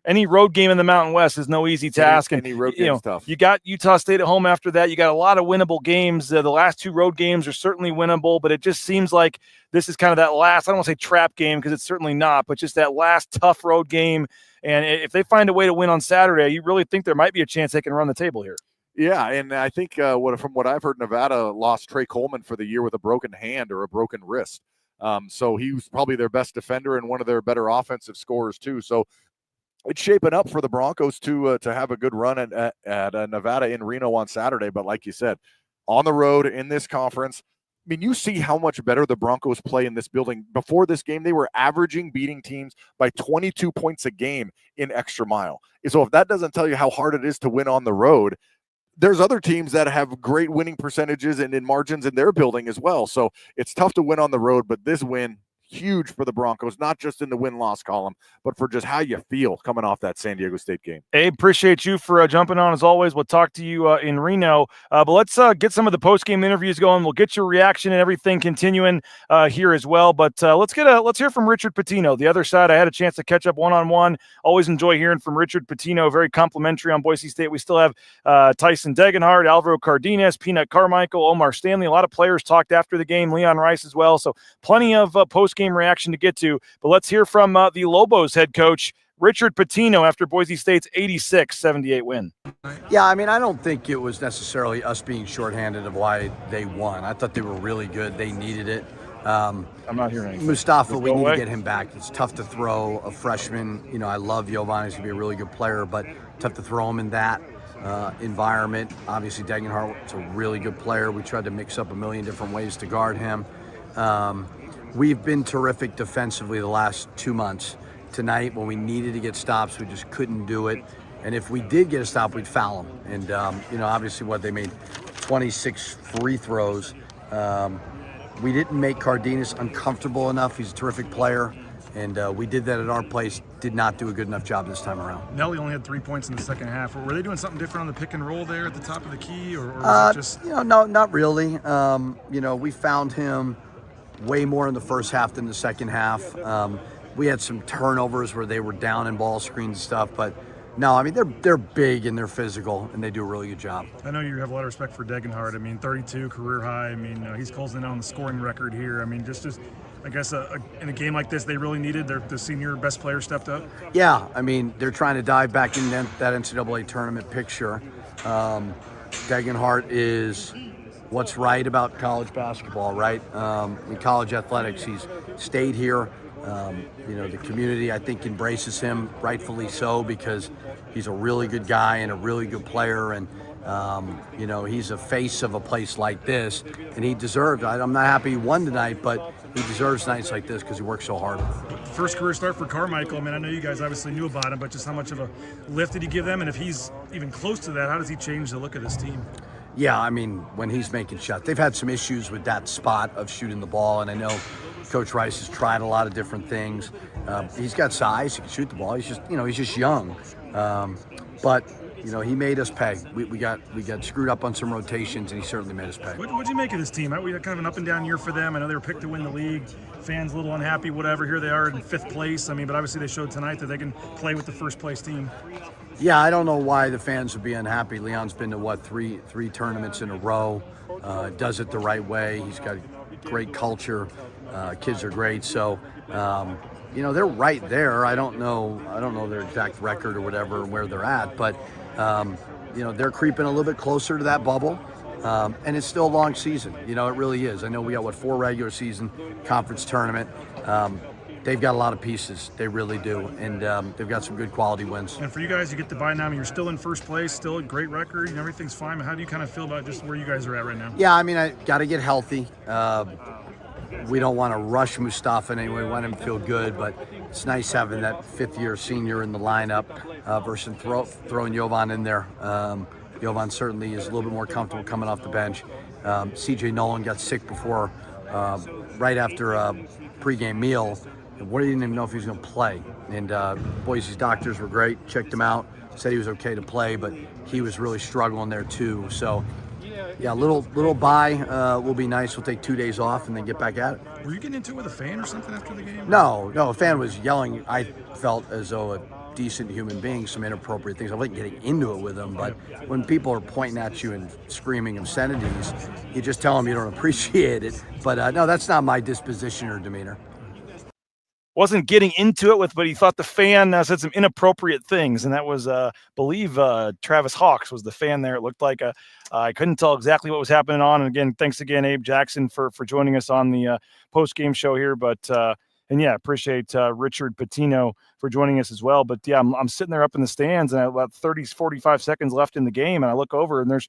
any road game in the Mountain West is no easy task. Any road game stuff. You got Utah State at home after that. You got a lot of winnable games. The last 2 road games are certainly winnable, but it just seems like this is kind of that last, I don't want to say trap game because it's certainly not, but just that last tough road game. And if they find a way to win on Saturday, you really think there might be a chance they can run the table here. Yeah, and I think from what I've heard, Nevada lost Trey Coleman for the year with a broken hand or a broken wrist. So he was probably their best defender and one of their better offensive scorers too. So it's shaping up for the Broncos to have a good run at Nevada in Reno on Saturday. But like you said, on the road in this conference, I mean, you see how much better the Broncos play in this building. Before this game, they were averaging beating teams by 22 points a game in ExtraMile. So if that doesn't tell you how hard it is to win on the road, there's other teams that have great winning percentages and in margins in their building as well. So it's tough to win on the road, but this win, huge for the Broncos, not just in the win-loss column, but for just how you feel coming off that San Diego State game. Abe, appreciate you for jumping on as always. We'll talk to you in Reno, but let's get some of the post-game interviews going. We'll get your reaction and everything continuing here as well, but let's hear from Richard Pitino. The other side, I had a chance to catch up one-on-one. Always enjoy hearing from Richard Pitino, very complimentary on Boise State. We still have Tyson Degenhardt, Alvaro Cardenas, Peanut Carmichael, Omar Stanley. A lot of players talked after the game, Leon Rice as well, so plenty of post-game reaction to get to, but let's hear from the Lobos head coach Richard Pitino after Boise State's 86-78 win. Yeah, I mean, I don't think it was necessarily us being shorthanded of why they won. I thought they were really good. They needed it. I'm not hearing anything. Mustafa, we need to get him back. It's tough to throw a freshman. You know, I love Jovan. He's going to be a really good player, but tough to throw him in that environment. Obviously, Degenhardt is a really good player. We tried to mix up a million different ways to guard him. We've been terrific defensively the last 2 months. Tonight, when we needed to get stops, we just couldn't do it. And if we did get a stop, we'd foul them. And, obviously they made 26 free throws. We didn't make Cardenas uncomfortable enough. He's a terrific player. And we did that at our place. Did not do a good enough job this time around. Nelly only had 3 points in the second half. Were they doing something different on the pick and roll there at the top of the key? Or was it just... No, not really. We found him way more in the first half than the second half. We had some turnovers where they were down in ball screens and stuff, but no, I mean, they're big and they're physical and they do a really good job. I know you have a lot of respect for Degenhardt. I mean, 32 career high. I mean, he's closing in on the scoring record here. I mean, just I guess in a game like this, they really needed the senior best player stepped up. Yeah, I mean, they're trying to dive back in that NCAA tournament picture. Degenhardt is what's right about college basketball, right? In college athletics, he's stayed here. The community, I think, embraces him, rightfully so, because he's a really good guy and a really good player. And, he's a face of a place like this, and he deserved it. I'm not happy he won tonight, but he deserves nights like this because he works so hard. First career start for Carmichael. I mean, I know you guys obviously knew about him, but just how much of a lift did he give them? And if he's even close to that, how does he change the look of this team? Yeah, I mean, when he's making shots, they've had some issues with that spot of shooting the ball, and I know Coach Rice has tried a lot of different things. He's got size; he can shoot the ball. He's just young, but he made us pay. We got screwed up on some rotations, and he certainly made us pay. What'd you make of this team? We had kind of an up and down year for them. I know they were picked to win the league. Fans a little unhappy, whatever. Here they are in 5th place. I mean, but obviously they showed tonight that they can play with the first place team. Yeah, I don't know why the fans would be unhappy. Leon's been to three tournaments in a row. Does it the right way. He's got great culture. Kids are great. So, they're right there. I don't know their exact record or whatever and where they're at, but they're creeping a little bit closer to that bubble. And it's still a long season. It really is. I know we got 4 regular season conference tournament. They've got a lot of pieces. They really do. And they've got some good quality wins. And for you guys, you get the bye now. I mean, you're still in first place, still a great record, and everything's fine. How do you kind of feel about just where you guys are at right now? Yeah, I mean, I got to get healthy. We don't want to rush Mustafa in any way. We want him to feel good, but it's nice having that 5th-year senior in the lineup versus throwing Jovan in there. Jovan certainly is a little bit more comfortable coming off the bench. CJ Nolan got sick before, right after a pregame meal. We didn't even know if he was going to play. And Boise's doctors were great, checked him out, said he was okay to play, but he was really struggling there too. So yeah, a little bye will be nice. We'll take 2 days off and then get back at it. Were you getting into it with a fan or something after the game? No, a fan was yelling. I felt as though a decent human being, some inappropriate things. I wasn't getting into it with them, but when people are pointing at you and screaming obscenities, you just tell them you don't appreciate it. But no, that's not my disposition or demeanor. Wasn't getting into it with, but he thought the fan said some inappropriate things, and that was, believe, Travis Hawks was the fan there. It looked like I couldn't tell exactly what was happening on. And again, thanks again, Abe Jackson, for joining us on the post-game show here. But and yeah, appreciate Richard Pitino for joining us as well. But yeah, I'm sitting there up in the stands, and about 45 seconds left in the game, and I look over, and there's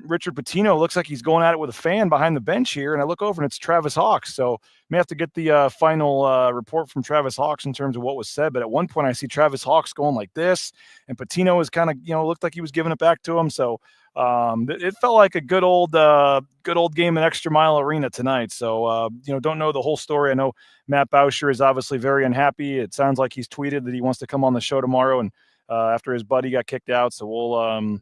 Richard Pitino. Looks like he's going at it with a fan behind the bench here, and I look over and it's Travis Hawks. So may have to get the final report from Travis Hawks in terms of what was said. But at one point I see Travis Hawks going like this, and Pitino was kind of, looked like he was giving it back to him. So it felt like a good old game at ExtraMile Arena tonight. So, don't know the whole story. I know Matt Bauscher is obviously very unhappy. It sounds like he's tweeted that he wants to come on the show tomorrow, and after his buddy got kicked out. So we'll,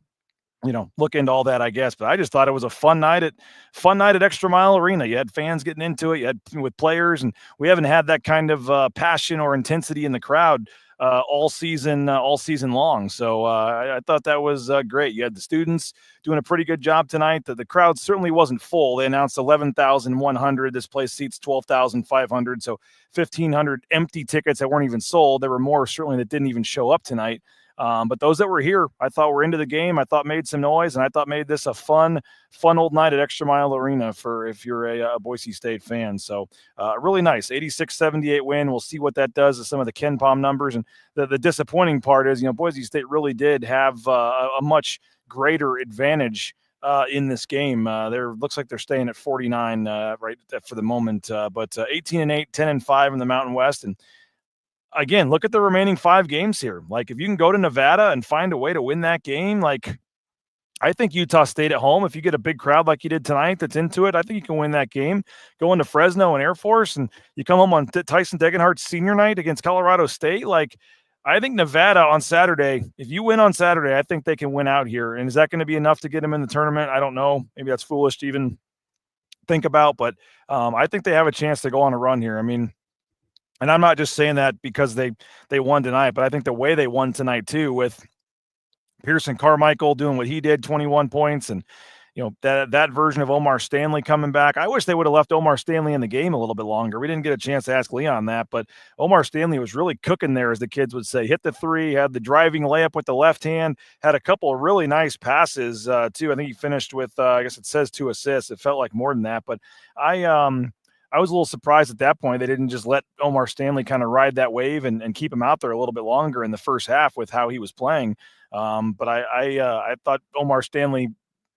look into all that, I guess. But I just thought it was a fun night at ExtraMile Arena. You had fans getting into it. You had with players, and we haven't had that kind of passion or intensity in the crowd all season long. So I thought that was great. You had the students doing a pretty good job tonight. The crowd certainly wasn't full. They announced 11,100. This place seats 12,500. So 1,500 empty tickets that weren't even sold. There were more certainly that didn't even show up tonight. But those that were here, I thought were into the game. I thought made some noise, and I thought made this a fun old night at ExtraMile Arena for if you're a Boise State fan. So really nice, 86-78 win. We'll see what that does to some of the Ken Palm numbers. And the disappointing part is, Boise State really did have a much greater advantage in this game. There looks like they're staying at 49 right for the moment, but 18-8, 10-5 in the Mountain West. And again, look at the remaining 5 games here. Like, if you can go to Nevada and find a way to win that game, like, I think Utah State at home, if you get a big crowd like you did tonight that's into it, I think you can win that game. Go into Fresno and Air Force, and you come home on Tyson Degenhardt's senior night against Colorado State. Like, I think Nevada on Saturday, if you win on Saturday, I think they can win out here. And is that going to be enough to get them in the tournament? I don't know. Maybe that's foolish to even think about, but I think they have a chance to go on a run here. I mean, and I'm not just saying that because they won tonight, but I think the way they won tonight too, with Pearson Carmichael doing what he did, 21 points, and that version of Omar Stanley coming back. I wish they would have left Omar Stanley in the game a little bit longer. We didn't get a chance to ask Leon that, but Omar Stanley was really cooking there, as the kids would say. Hit the three, had the driving layup with the left hand, had a couple of really nice passes too. I think he finished with I guess it says 2 assists. It felt like more than that, but I was a little surprised at that point they didn't just let Omar Stanley kind of ride that wave and keep him out there a little bit longer in the first half with how he was playing. But I thought Omar Stanley,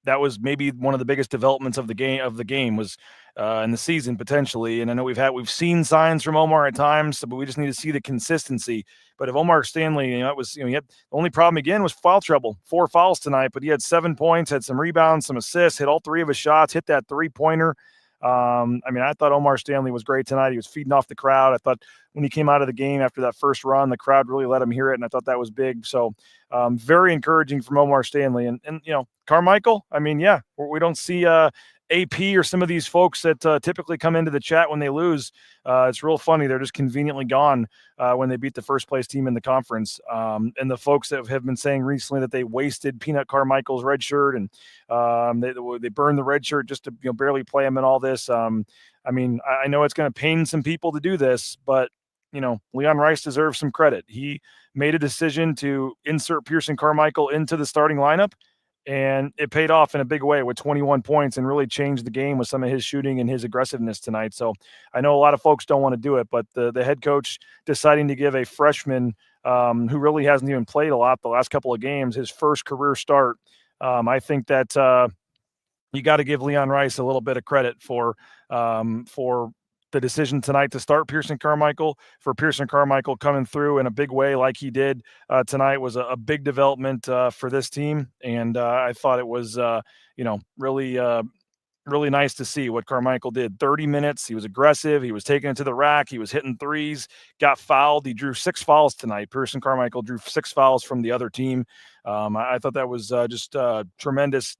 that was maybe one of the biggest developments of the game was in the season potentially. And I know we've seen signs from Omar at times, but we just need to see the consistency. But if Omar Stanley, it was, he had, the only problem again was foul trouble. 4 fouls tonight, but he had 7 points, had some rebounds, some assists, hit all 3 of his shots, hit that 3-pointer. I thought Omar Stanley was great tonight. He was feeding off the crowd. I thought when he came out of the game after that first run, the crowd really let him hear it, and I thought that was big. So very encouraging from Omar Stanley. And Carmichael, we don't see AP or some of these folks that typically come into the chat when they lose. It's real funny. They're just conveniently gone when they beat the first place team in the conference. And the folks that have been saying recently that they wasted Peanut Carmichael's red shirt and they burned the red shirt just to barely play him in all this. I know it's going to pain some people to do this, but Leon Rice deserves some credit. He made a decision to insert Pearson Carmichael into the starting lineup, and it paid off in a big way with 21 points and really changed the game with some of his shooting and his aggressiveness tonight. So I know a lot of folks don't want to do it, but the head coach deciding to give a freshman who really hasn't even played a lot the last couple of games, his first career start, I think that you got to give Leon Rice a little bit of credit for the decision tonight to start Pearson Carmichael. For Pearson Carmichael coming through in a big way like he did tonight was a big development for this team. And I thought it was, really nice to see what Carmichael did. 30 minutes. He was aggressive. He was taking it to the rack. He was hitting threes, got fouled. He drew 6 fouls tonight. Pearson Carmichael drew 6 fouls from the other team. I thought that was just tremendous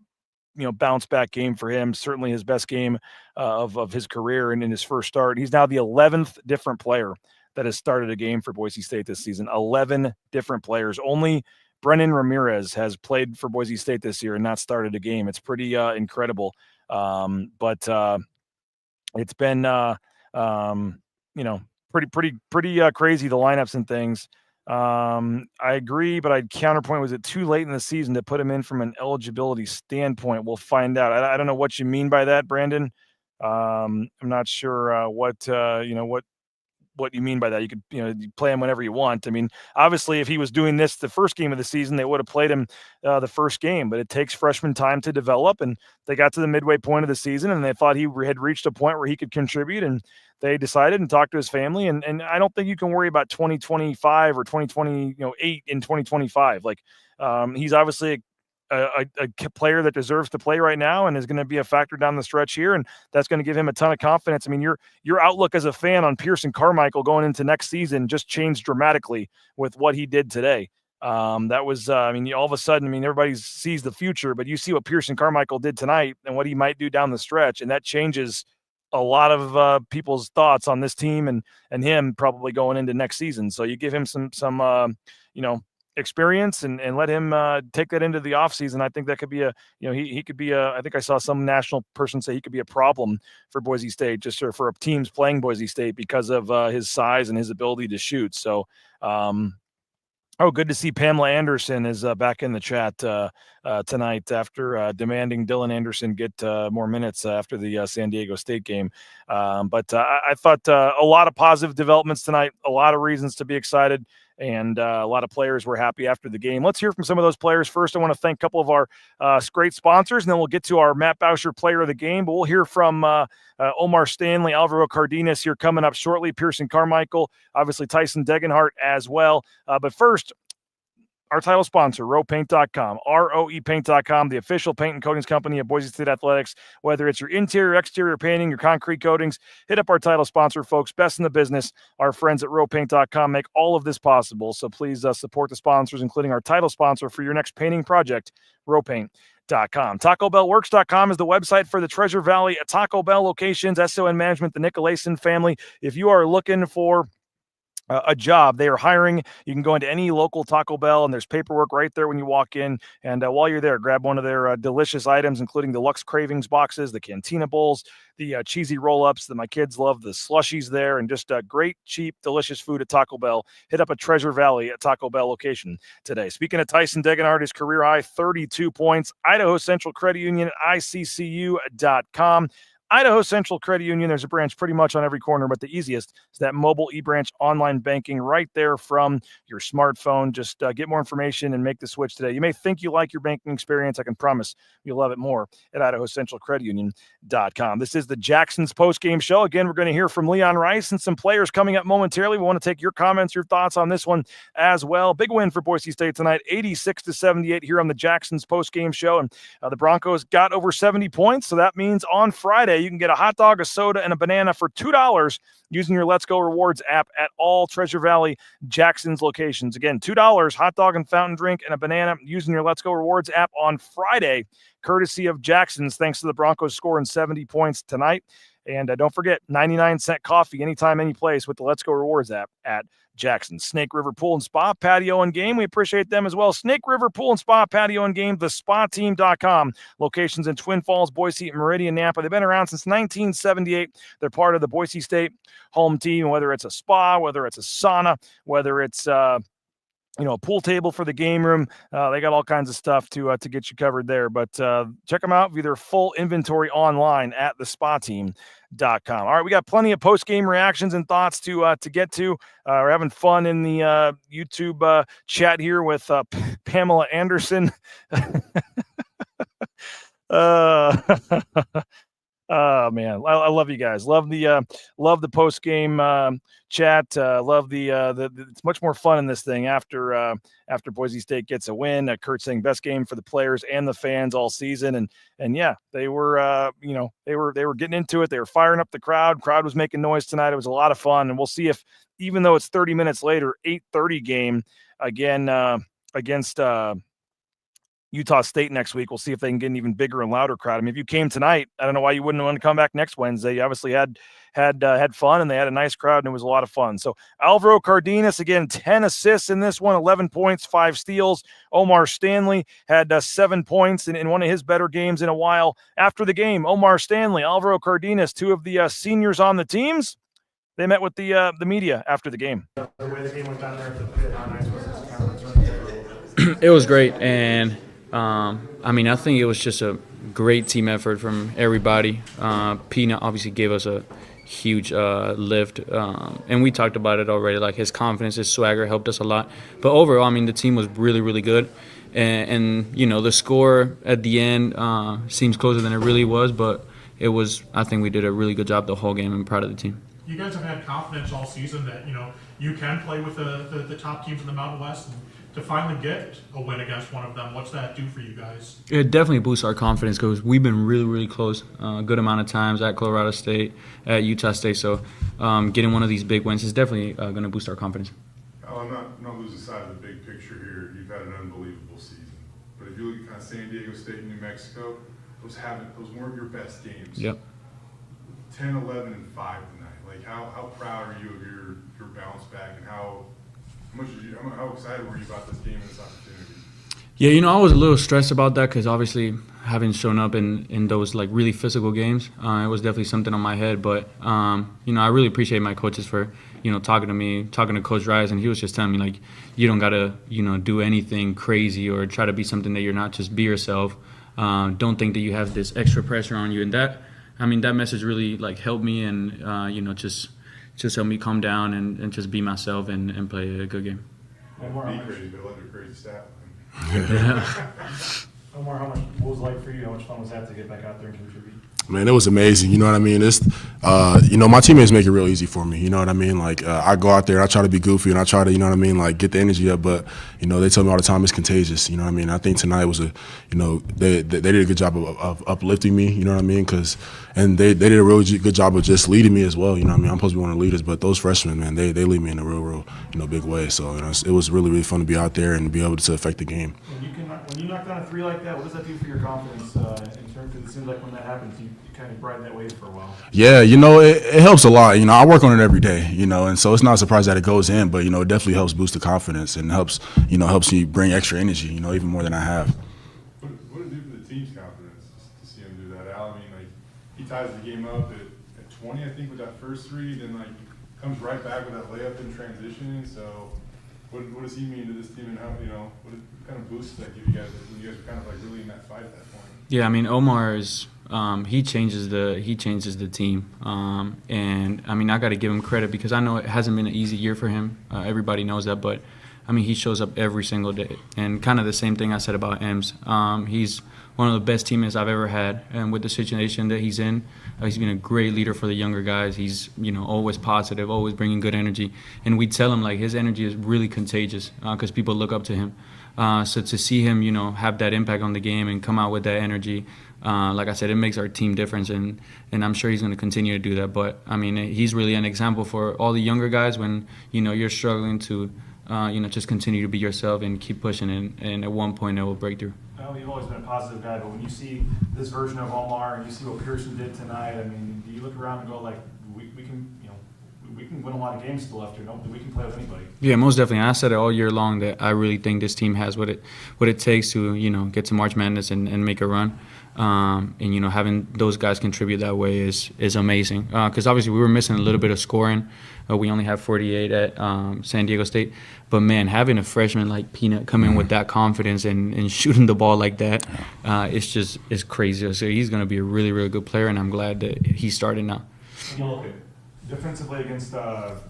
bounce back game for him. Certainly his best game of his career and in his first start. He's now the 11th different player that has started a game for Boise State this season. 11 different players. Only Brennan Ramirez has played for Boise State this year and not started a game. It's pretty incredible. But it's been pretty crazy, the lineups and things. I agree, but I'd counterpoint, was it too late in the season to put him in from an eligibility standpoint? We'll find out. I don't know what you mean by that, Brandon. I'm not sure what you mean by that. You could, you play him whenever you want. I mean, obviously, if he was doing this the first game of the season, they would have played him the first game, but it takes freshman time to develop, and they got to the midway point of the season, and they thought he had reached a point where he could contribute, and they decided and talked to his family, and I don't think you can worry about 2025 or 2028 in 2025. Like, he's obviously a player that deserves to play right now and is going to be a factor down the stretch here, and that's going to give him a ton of confidence. I mean, your outlook as a fan on Pearson Carmichael going into next season just changed dramatically with what he did today. That was, all of a sudden, everybody sees the future, but you see what Pearson Carmichael did tonight and what he might do down the stretch, and that changes a lot of people's thoughts on this team and him probably going into next season. So you give him some experience and let him take that into the offseason. I think that could be he could be I think I saw some national person say he could be a problem for Boise State, just for teams playing Boise State because of his size and his ability to shoot. So, good to see Pamela Anderson is back in the chat tonight after demanding Dylan Anderson get more minutes after the San Diego State game. But I thought a lot of positive developments tonight, a lot of reasons to be excited, and a lot of players were happy after the game. Let's hear from some of those players. First, I want to thank a couple of our great sponsors, and then we'll get to our Matt Bauscher player of the game. But we'll hear from Omar Stanley, Alvaro Cardenas here coming up shortly, Pearson Carmichael, obviously Tyson Degenhart as well. But first, our title sponsor, roepaint.com, roepaint.com, the official paint and coatings company of Boise State Athletics. Whether it's your interior, exterior painting, your concrete coatings, hit up our title sponsor, folks. Best in the business. Our friends at roepaint.com make all of this possible. So please support the sponsors, including our title sponsor for your next painting project, roepaint.com. TacoBellWorks.com is the website for the Treasure Valley Taco Bell locations, SON Management, the Nicolason family. If you are looking for a job, they are hiring. You can go into any local Taco Bell, and there's paperwork right there when you walk in. And while you're there, grab one of their delicious items, including the Lux Cravings boxes, the Cantina Bowls, the cheesy roll-ups that my kids love, the slushies there, and just great, cheap, delicious food at Taco Bell. Hit up a Treasure Valley at Taco Bell location today. Speaking of Tyson Degenhart, his career high, 32 points. Idaho Central Credit Union, ICCU.com. Idaho Central Credit Union, there's a branch pretty much on every corner, but the easiest is that mobile eBranch online banking right there from your smartphone. Just get more information and make the switch today. You may think you like your banking experience. I can promise you'll love it more at IdahoCentralCreditUnion.com. This is the Jacksons Postgame Show. Again, we're going to hear from Leon Rice and some players coming up momentarily. We want to take your comments, your thoughts on this one as well. Big win for Boise State tonight, 86-78 here on the Jacksons Postgame Show. And the Broncos got over 70 points, so that means on Friday, you can get a hot dog, a soda, and a banana for $2 using your Let's Go Rewards app at all Treasure Valley Jacksons locations. Again, $2, hot dog and fountain drink, and a banana using your Let's Go Rewards app on Friday, courtesy of Jacksons, thanks to the Broncos scoring 70 points tonight. And don't forget, 99-cent coffee anytime, any place with the Let's Go Rewards app at Jackson. Snake River Pool and Spa, Patio and Game. We appreciate them as well. Snake River Pool and Spa, Patio and Game, thespateam.com. Locations in Twin Falls, Boise, Meridian, Nampa. They've been around since 1978. They're part of the Boise State home team, whether it's a spa, whether it's a sauna, whether it's a pool table for the game room. They got all kinds of stuff to get you covered there. But check them out. View their full inventory online at thespateam.com. All right, we got plenty of post-game reactions and thoughts to get to. We're having fun in the YouTube chat here with Pamela Anderson. Oh man, I love you guys. Love the post game chat. Love the it's much more fun in this thing after Boise State gets a win. Kurt saying best game for the players and the fans all season, and yeah, they were they were getting into it. They were firing up the crowd. Crowd was making noise tonight. It was a lot of fun, and we'll see if, even though it's 30 minutes later, 8:30 game again against Utah State next week. We'll see if they can get an even bigger and louder crowd. I mean, if you came tonight, I don't know why you wouldn't want to come back next Wednesday. You obviously had fun, and they had a nice crowd, and it was a lot of fun. So Alvaro Cardenas, again, 10 assists in this one, 11 points, 5 steals. Omar Stanley had 7 points in one of his better games in a while. After the game, Omar Stanley, Alvaro Cardenas, 2 of the seniors on the teams, they met with the media after the game. The way the game went down there at the pit, how nice was this kind of It was great, and I think it was just a great team effort from everybody. Peanut obviously gave us a huge lift, and we talked about it already. Like his confidence, his swagger helped us a lot. But overall, the team was really, really good, and the score at the end seems closer than it really was. But I think we did a really good job the whole game. I'm proud of the team. You guys have had confidence all season that you can play with the top teams in the Mountain West. And to finally get a win against one of them, what's that do for you guys? It definitely boosts our confidence because we've been really, really close a good amount of times at Colorado State, at Utah State. So getting one of these big wins is definitely going to boost our confidence. I'm not losing sight of the big picture here. You've had an unbelievable season. But if you look at kind of San Diego State and New Mexico, those weren't your best games. Yep. 10, 11, and 5 tonight. Like how proud are you of your bounce back, and how excited were you about this game and this opportunity? Yeah, I was a little stressed about that because obviously having shown up in those like really physical games, it was definitely something on my head. But I really appreciate my coaches for talking to me, talking to Coach Rice, and he was just telling me like you don't gotta do anything crazy or try to be something that you're not. Just be yourself. Don't think that you have this extra pressure on you, and that message really like helped me and just help me calm down and just be myself and play a good game. Be crazy, but let your crazy stat. Omar, what was it like for you? How much fun was that to get back out there and contribute? Man, it was amazing. You know what I mean? It's, my teammates make it real easy for me. You know what I mean? Like, I go out there, I try to be goofy, and I try to, like, get the energy up. But, they tell me all the time it's contagious. You know what I mean? I think tonight was they did a good job of uplifting me. You know what I mean? And they did a really good job of just leading me as well. You know what I mean? I'm supposed to be one of the leaders, but those freshmen, man, they lead me in a real, big way. So, it was really, really fun to be out there and be able to affect the game. When you knock down a 3 like that, what does that do for your confidence in terms of, it seems like when that happens, you kind of ride that wave for a while? Yeah, it helps a lot. I work on it every day, and so it's not a surprise that it goes in, but, it definitely helps boost the confidence and helps you bring extra energy, even more than I have. What did it do for the team's confidence to see him do that, Al? He ties the game up at 20, I think, with that first 3, then, comes right back with that layup in transition. So what does he mean to this team, and how, what kind of boost does that give you guys when you guys are kind of, really in that fight at that point? Yeah, Omar is he changes the team, and I got to give him credit because I know it hasn't been an easy year for him. Everybody knows that, but he shows up every single day, and kind of the same thing I said about Ems. He's one of the best teammates I've ever had, and with the situation that he's in, he's been a great leader for the younger guys. He's always positive, always bringing good energy, and we tell him his energy is really contagious because people look up to him. So to see him, have that impact on the game and come out with that energy, like I said, it makes our team difference, and I'm sure he's going to continue to do that. But he's really an example for all the younger guys when you're struggling to just continue to be yourself and keep pushing, and at one point it will break through. Well, you've always been a positive guy, but when you see this version of Omar and you see what Pearson did tonight, do you look around and go we can win a lot of games still after, we can play with anybody? Yeah, most definitely. I said it all year long that I really think this team has what it takes to get to March Madness and make a run. And having those guys contribute that way is amazing. Because obviously we were missing a little bit of scoring. We only have 48 at San Diego State. But man, having a freshman like Peanut come in with that confidence and shooting the ball like that, it's crazy. So he's going to be a really, really good player, and I'm glad that he's starting now. Defensively against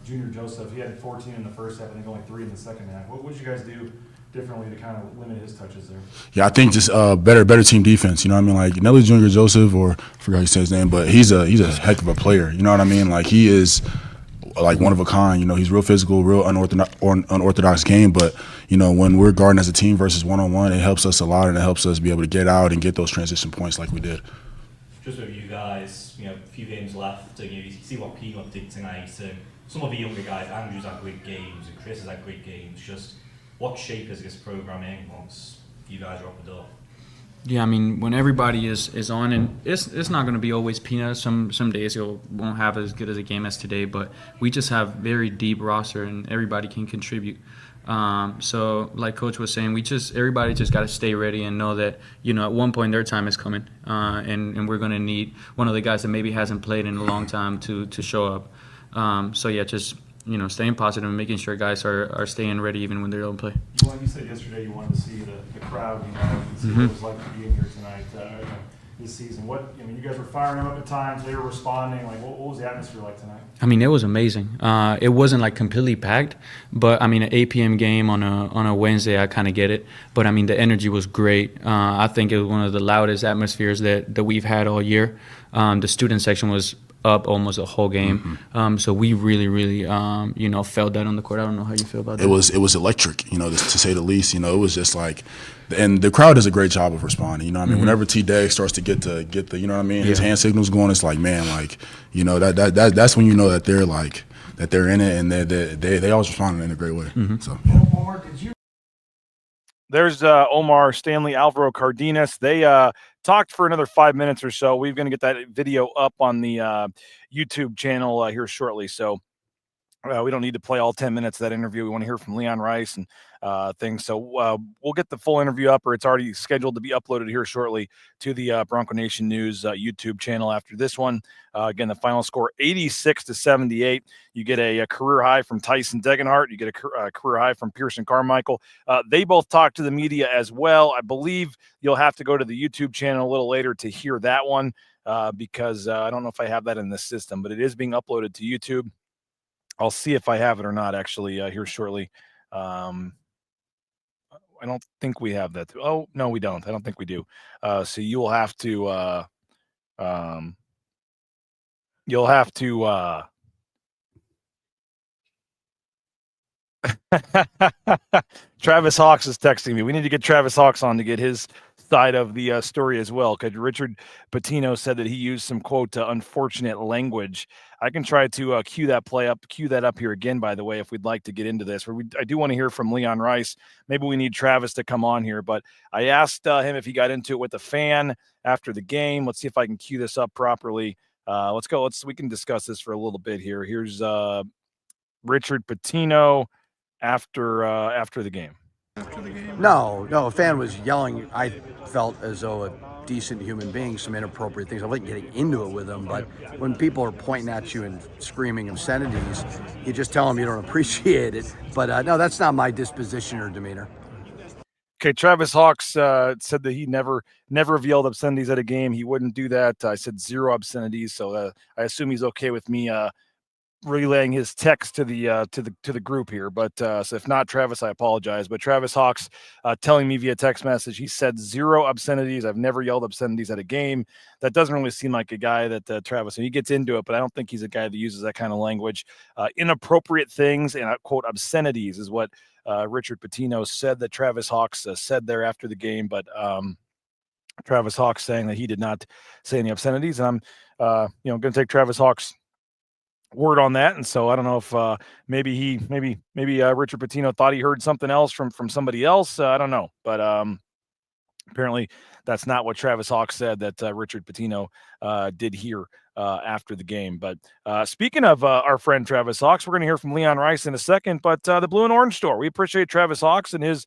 Junior Joseph, he had 14 in the first half, I think only 3 in the second half. What would you guys do differently to kind of limit his touches there? Yeah, I think just better team defense. You know what I mean? Like Nelly Junior Joseph, or I forgot how you say his name, but he's a heck of a player. You know what I mean? Like he is like one of a kind. He's real physical, real unorthodox game. But when we're guarding as a team versus one-on-one, it helps us a lot, and it helps us be able to get out and get those transition points like we did. Just with you guys, a few games left, you see what Peanut did tonight. Some of the younger guys, Andrew's had great games, and Chris has had great games. Just what shape is this program in once you guys are off the door? Yeah, I mean, when everybody is on, and it's not going to be always peanuts. Some days you won't have as good as a game as today, but we just have very deep roster, and everybody can contribute. So, like Coach was saying, everybody just got to stay ready and know that at one point their time is coming, and we're going to need one of the guys that maybe hasn't played in a long time to show up. So yeah, just staying positive and making sure guys are staying ready even when they don't play. You said yesterday you wanted to see the crowd, and see what it was like to be in here tonight this season. You guys were firing them up at times. They were responding. Like, what was the atmosphere like tonight? I mean, it was amazing. It wasn't like completely packed, but I mean, an 8 p.m. game on a Wednesday, I kind of get it. But I mean, the energy was great. I think it was one of the loudest atmospheres that we've had all year. The student section was up almost a whole game. So we really, really, felt that on the court. I don't know how you feel about that. It was electric, to say the least. It was just like, and the crowd does a great job of responding. I mean, whenever T-Dag starts to get the, his hand signals going, it's like, man, like, that's when you know that they're like, that they're in it, and they always respond in a great way. So. Yeah. There's Omar, Stanley, Alvaro Cardenas. They talked for another 5 minutes or so. We're going to get that video up on the YouTube channel here shortly. So we don't need to play all 10 minutes of that interview. We want to hear from Leon Rice and things. So we'll get the full interview up, or it's already scheduled to be uploaded here shortly to the Bronco Nation News YouTube channel after this one. Again, the final score 86-78. You get a career high from Tyson Degenhart. You get a career high from Pearson Carmichael. They both talked to the media as well. I believe you'll have to go to the YouTube channel a little later to hear that one because I don't know if I have that in the system, but it is being uploaded to YouTube. I'll see if I have it or not, actually, here shortly. I don't think we have that. Oh, no, we don't. I don't think we do. So you'll have to Travis Hawks is texting me. We need to get Travis Hawks on to get his side of the story as well, because Richard Pitino said that he used some, quote, unfortunate language. I can try to cue that up here again, by the way, if we'd like to get into this. I do want to hear from Leon Rice. Maybe we need Travis to come on here, but I asked him if he got into it with a fan after the game. Let's see if I can cue this up properly. Let's go. We can discuss this for a little bit here. Here's Richard Pitino after the game. No, a fan was yelling. I felt as though a decent human being, some inappropriate things. I wasn't getting into it with them, but when people are pointing at you and screaming obscenities, you just tell them you don't appreciate it. But no, that's not my disposition or demeanor. Okay, Travis Hawks said that he never yelled obscenities at a game. He wouldn't do that. I said 0 obscenities, so I assume he's okay with me relaying his text to the group here. But so if not, Travis, I apologize. But Travis Hawks telling me via text message, he said 0 obscenities. I've never yelled obscenities at a game. That doesn't really seem like a guy that Travis, and he gets into it, but I don't think he's a guy that uses that kind of language. Inappropriate things and quote obscenities is what Richard Pitino said that Travis Hawks said there after the game. But Travis Hawks saying that he did not say any obscenities, and I'm going to take Travis Hawks' word on that. And so I don't know if maybe Richard Pitino thought he heard something else from somebody else. I don't know, but apparently that's not what Travis Hawks said that Richard Pitino did hear after the game. But speaking of our friend Travis Hawks, we're going to hear from Leon Rice in a second. But the Blue and Orange Store, we appreciate Travis Hawks and his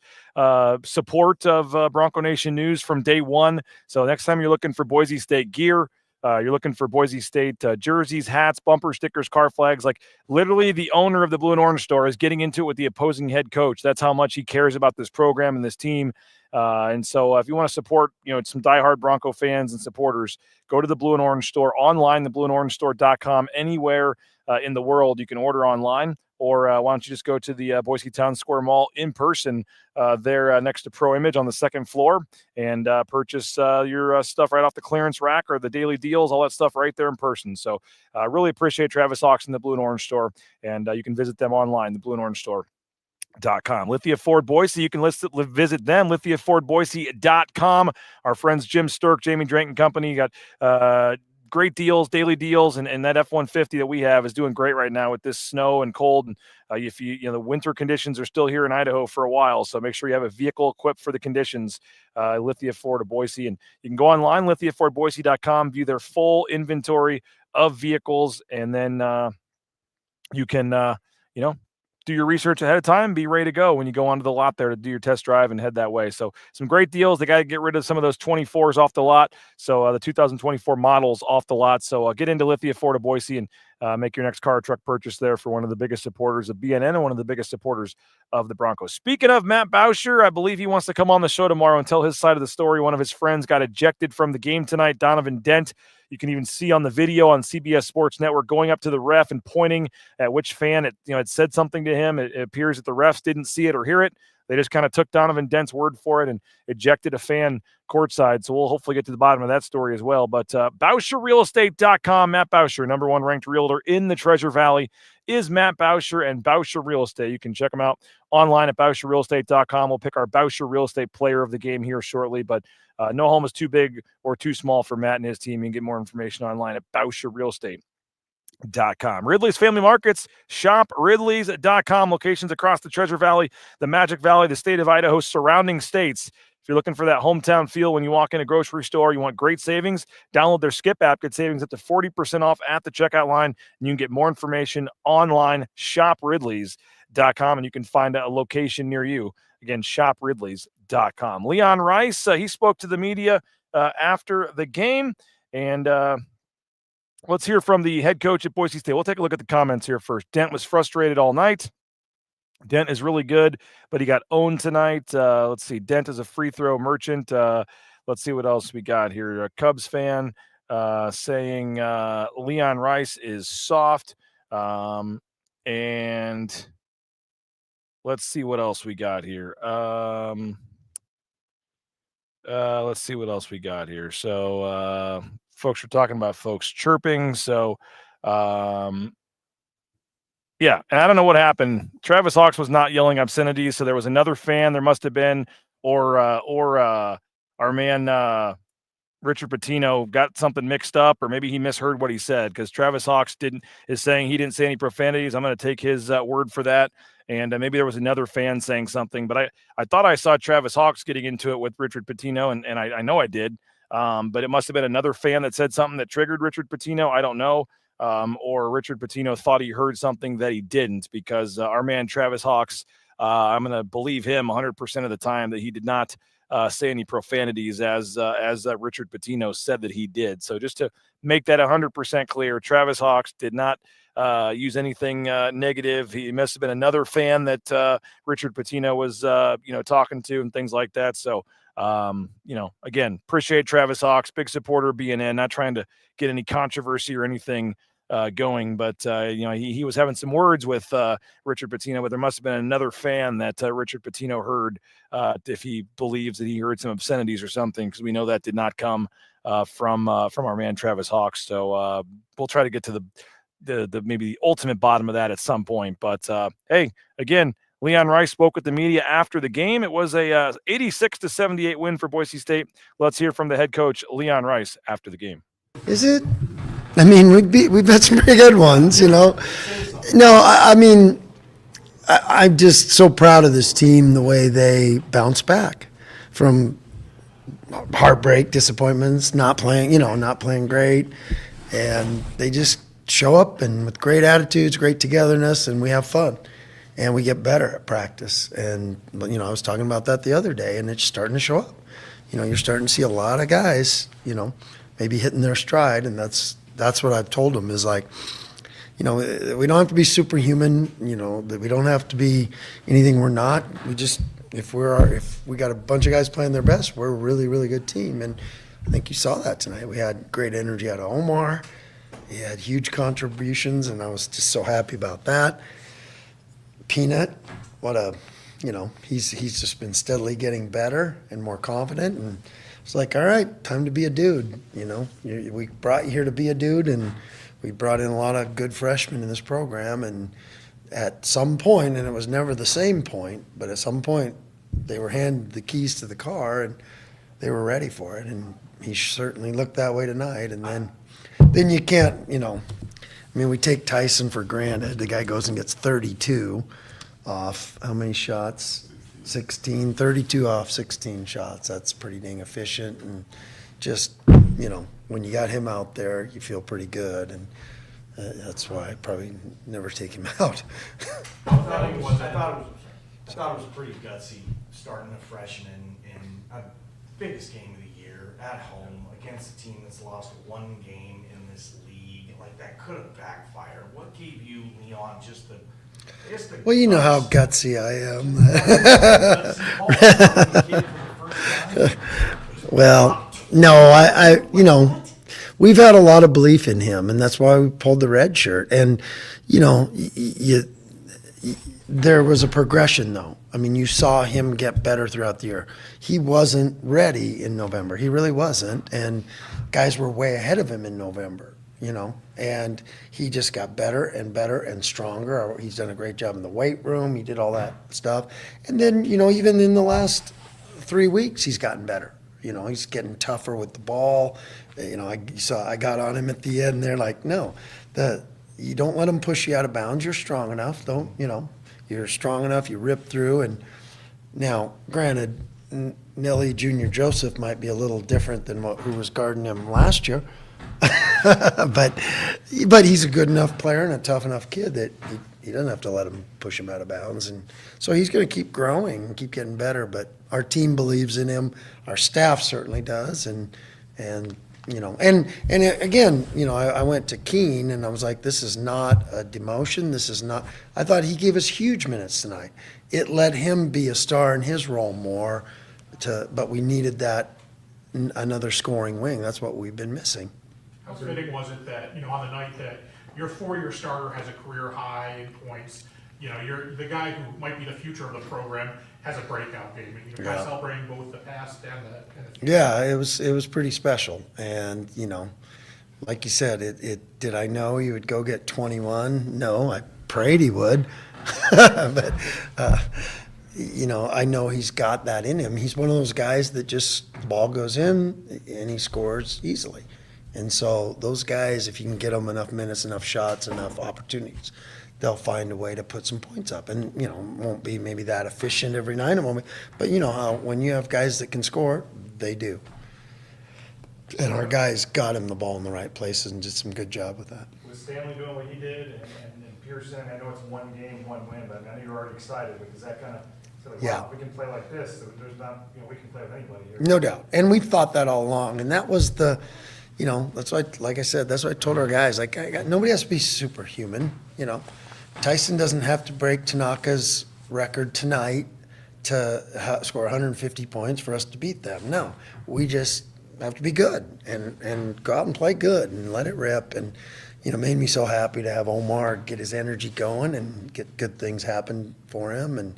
support of Bronco Nation News from day one. So next time you're looking for Boise State gear, you're looking for Boise State jerseys, hats, bumper stickers, car flags. Like literally the owner of the Blue and Orange Store is getting into it with the opposing head coach. That's how much he cares about this program and this team. And so if you want to support, some diehard Bronco fans and supporters, go to the Blue and Orange Store online, theblueandorangestore.com. Anywhere in the world you can order online, or why don't you just go to the Boise Town Square Mall in person there next to Pro Image on the second floor and purchase your stuff right off the clearance rack or the daily deals, all that stuff right there in person. So I really appreciate Travis Hawks and the Blue and Orange Store, and you can visit them online, theblueandorangestore.com. Lithia Ford Boise, you can visit them, lithiafordboise.com. Our friends Jim Sturk, Jamie Drake and company, got great deals, daily deals, and that F-150 that we have is doing great right now with this snow and cold. And if the winter conditions are still here in Idaho for a while, so make sure you have a vehicle equipped for the conditions. Lithia Ford of Boise, and you can go online, lithiafordboise.com, view their full inventory of vehicles, and then you can do your research ahead of time, be ready to go when you go onto the lot there to do your test drive and head that way. So some great deals. They got to get rid of some of those 24s off the lot. So the 2024 models off the lot. So get into Lithia Ford of Boise and make your next car or truck purchase there for one of the biggest supporters of BNN and one of the biggest supporters of the Broncos. Speaking of Matt Bauscher, I believe he wants to come on the show tomorrow and tell his side of the story. One of his friends got ejected from the game tonight, Donovan Dent. You can even see on the video on CBS Sports Network going up to the ref and pointing at which fan it said something to him. It appears that the refs didn't see it or hear it. They just kind of took Donovan Dent's word for it and ejected a fan courtside. So we'll hopefully get to the bottom of that story as well. But BauscherRealEstate.com, Matt Bauscher, number one ranked realtor in the Treasure Valley, is Matt Bauscher and Bauscher Real Estate. You can check them out online at BauscherRealEstate.com. We'll pick our Bauscher Real Estate player of the game here shortly. But no home is too big or too small for Matt and his team. You can get more information online at BauscherRealEstate.com. Ridley's Family Markets, shop Ridley's.com. Locations across the Treasure Valley, the Magic Valley, the state of Idaho, surrounding states. If you're looking for that hometown feel when you walk in a grocery store, you want great savings, download their Skip app. Get savings up to 40% off at the checkout line. And you can get more information online, shop Ridley's.com, and you can find a location near you. Again, shop Ridley's.com. Leon Rice, he spoke to the media after the game, and let's hear from the head coach at Boise State. We'll take a look at the comments here first. Dent was frustrated all night. Dent is really good, but he got owned tonight. Let's see. Dent is a free throw merchant. Let's see what else we got here. A Cubs fan saying Leon Rice is soft. And let's see what else we got here. Let's see what else we got here. So folks are talking about folks chirping. So yeah, and I don't know what happened. Travis Hawks was not yelling obscenities, so there was another fan. There must have been, or our man Richard Pitino got something mixed up, or maybe he misheard what he said, because Travis Hawks is saying he didn't say any profanities. I'm going to take his word for that, and maybe there was another fan saying something. But I thought I saw Travis Hawks getting into it with Richard Pitino, and I know I did, but it must have been another fan that said something that triggered Richard Pitino. I don't know. Or Richard Pitino thought he heard something that he didn't, because our man Travis Hawks, I'm going to believe him 100% of the time that he did not say any profanities as Richard Pitino said that he did. So just to make that 100% clear, Travis Hawks did not use anything negative. He must have been another fan that Richard Pitino was talking to and things like that. So again, appreciate Travis Hawks, big supporter of BNN, not trying to get any controversy or anything going, but he was having some words with Richard Pitino, but there must have been another fan that Richard Pitino heard if he believes that he heard some obscenities or something, because we know that did not come from our man Travis Hawks. So we'll try to get to the maybe the ultimate bottom of that at some point. But hey, again, Leon Rice spoke with the media after the game. It was a 86-78 win for Boise State. Let's hear from the head coach, Leon Rice, after the game. Is it? I mean, we've had some pretty good ones, No, I mean, I'm just so proud of this team, the way they bounce back from heartbreak, disappointments, not playing great, and they just show up and with great attitudes, great togetherness, and we have fun. And we get better at practice. And, I was talking about that the other day, and it's starting to show up. You're starting to see a lot of guys, maybe hitting their stride. And that's what I've told them is like, we don't have to be superhuman, that we don't have to be anything we're not. We just, if we got a bunch of guys playing their best, we're a really, really good team. And I think you saw that tonight. We had great energy out of Omar. He had huge contributions, and I was just so happy about that. Peanut, he's just been steadily getting better and more confident, and it's like, all right, time to be a dude. We brought you here to be a dude, and we brought in a lot of good freshmen in this program, and at some point, and it was never the same point, but at some point they were handed the keys to the car and they were ready for it, and he certainly looked that way tonight. And then then you can't, I mean, we take Tyson for granted. The guy goes and gets 32 off how many shots? 16, 32 off 16 shots. That's pretty dang efficient. And just, when you got him out there, you feel pretty good. And that's why I probably never take him out. I thought it was pretty gutsy starting a freshman in a biggest game of the year at home against a team that's lost one game in this league. Like, that could have backfired. What gave you, Leon, just the well, you know how gutsy I am. Well, no, we've had a lot of belief in him, and that's why we pulled the red shirt. And, there was a progression, though. I mean, you saw him get better throughout the year. He wasn't ready in November. He really wasn't. And guys were way ahead of him in November, and he just got better and better and stronger. He's done a great job in the weight room. He did all that stuff. And then, even in the last 3 weeks, he's gotten better. He's getting tougher with the ball. I got on him at the end there, like, no, you don't let him push you out of bounds. You're strong enough. You're strong enough. You rip through. And now, granted, Nelly Jr. Joseph might be a little different than who was guarding him last year. but he's a good enough player and a tough enough kid that he doesn't have to let him push him out of bounds. And so he's going to keep growing and keep getting better. But our team believes in him. Our staff certainly does. And again, I went to Keene and I was like, this is not a demotion. This is not. I thought he gave us huge minutes tonight. It let him be a star in his role more. But we needed that another scoring wing. That's what we've been missing. How fitting was it that, on the night that your four-year starter has a career high in points, you're the guy who might be the future of the program has a breakout game, and you're celebrating both the past and the future. Yeah, it was pretty special. And, like you said, did I know he would go get 21? No, I prayed he would. But, I know he's got that in him. He's one of those guys that just, the ball goes in and he scores easily. And so those guys, if you can get them enough minutes, enough shots, enough opportunities, they'll find a way to put some points up. And, it won't be maybe that efficient every night, but you know how when you have guys that can score, they do. And our guys got him the ball in the right places and did some good job with that. With Stanley doing what he did and Pearson, I know it's one game, one win, but I know you're already excited because that kind of, wow, we can play like this. So there's not, we can play with anybody here. No doubt. And we've thought that all along. And that was the, that's why, like I said, that's what I told our guys. Like, nobody has to be superhuman, Tyson doesn't have to break Tanaka's record tonight to score 150 points for us to beat them. No, we just have to be good and go out and play good and let it rip. And, made me so happy to have Omar get his energy going and get good things happen for him. And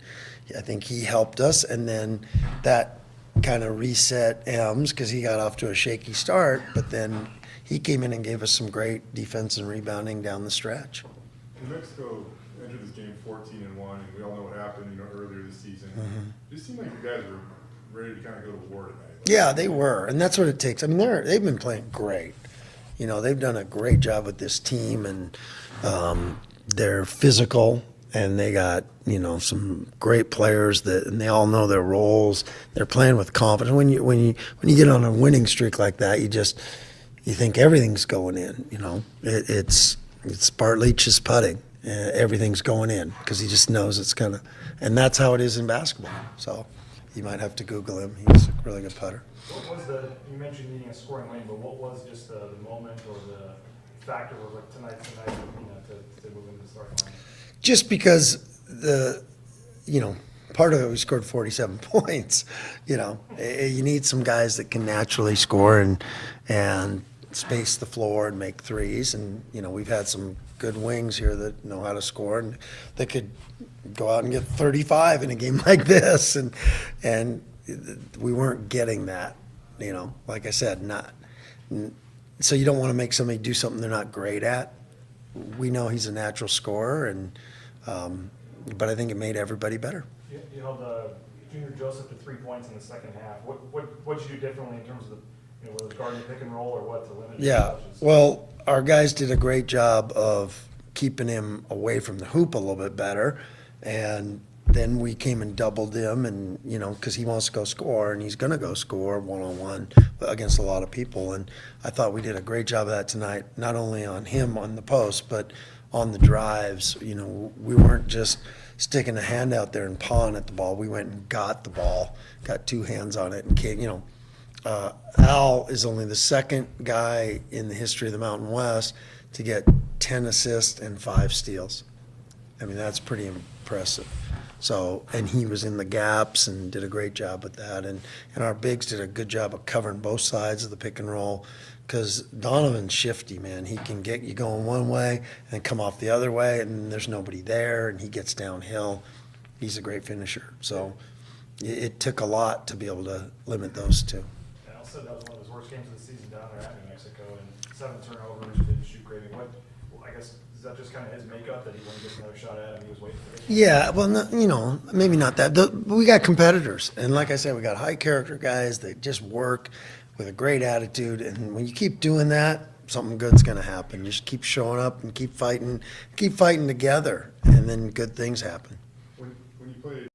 I think he helped us. And then that kind of reset Ems because he got off to a shaky start, but then he came in and gave us some great defense and rebounding down the stretch. New Mexico entered this game 14-1, and we all know what happened, earlier this season. It just seemed like you guys were ready to kind of go to war tonight. Yeah, they were, and that's what it takes. I mean, they've been playing great. They've done a great job with this team, and they're physical, and they got some great players and they all know their roles. They're playing with confidence. When you get on a winning streak like that, you think everything's going in. It's Bart Leach's putting. Everything's going in because he just knows it's gonna, and that's how it is in basketball. So you might have to Google him. He's a really good putter. What was you mentioned needing a scoring lane, but what was just the moment or the factor of like tonight's the night, to move into the starting line? Just because part of it, we scored 47 points. You need some guys that can naturally score and space the floor and make threes. And, we've had some good wings here that know how to score and they could go out and get 35 in a game like this. And we weren't getting that, like I said, so you don't want to make somebody do something they're not great at. We know he's a natural scorer, but I think it made everybody better. You held Junior Joseph to 3 points in the second half. What did you do differently in terms of whether it's guarding the pick and roll or what to limit? Yeah, well, our guys did a great job of keeping him away from the hoop a little bit better. And then we came and doubled him, and, you know, because he wants to go score, and he's going to go score one-on-one against a lot of people. And I thought we did a great job of that tonight, not only on him on the post, but on the drives. You know, we weren't just sticking a hand out there and pawing at the ball. We went and got the ball, got two hands on it, and came, you know. Al is only the second guy in the history of the Mountain West to get 10 assists and 5 steals. I mean, that's pretty impressive. So, and he was in the gaps and did a great job with that. And our bigs did a good job of covering both sides of the pick and roll, because Donovan's shifty, man. He can get you going one way and come off the other way, and there's nobody there, and he gets downhill. He's a great finisher. So it took a lot to be able to limit those two. Yeah, Al said that was one of his worst games of the season down there at New Mexico, and 7 turnovers, didn't shoot great. I guess, is that just kind of his makeup, that he wanted to get another shot at him, he was waiting for it? Yeah, well, no, you know, maybe not that. We got competitors, and like I said, we got high character guys that just work with a great attitude, and when you keep doing that, something good's going to happen. You just keep showing up and keep fighting together, and then good things happen. When you play.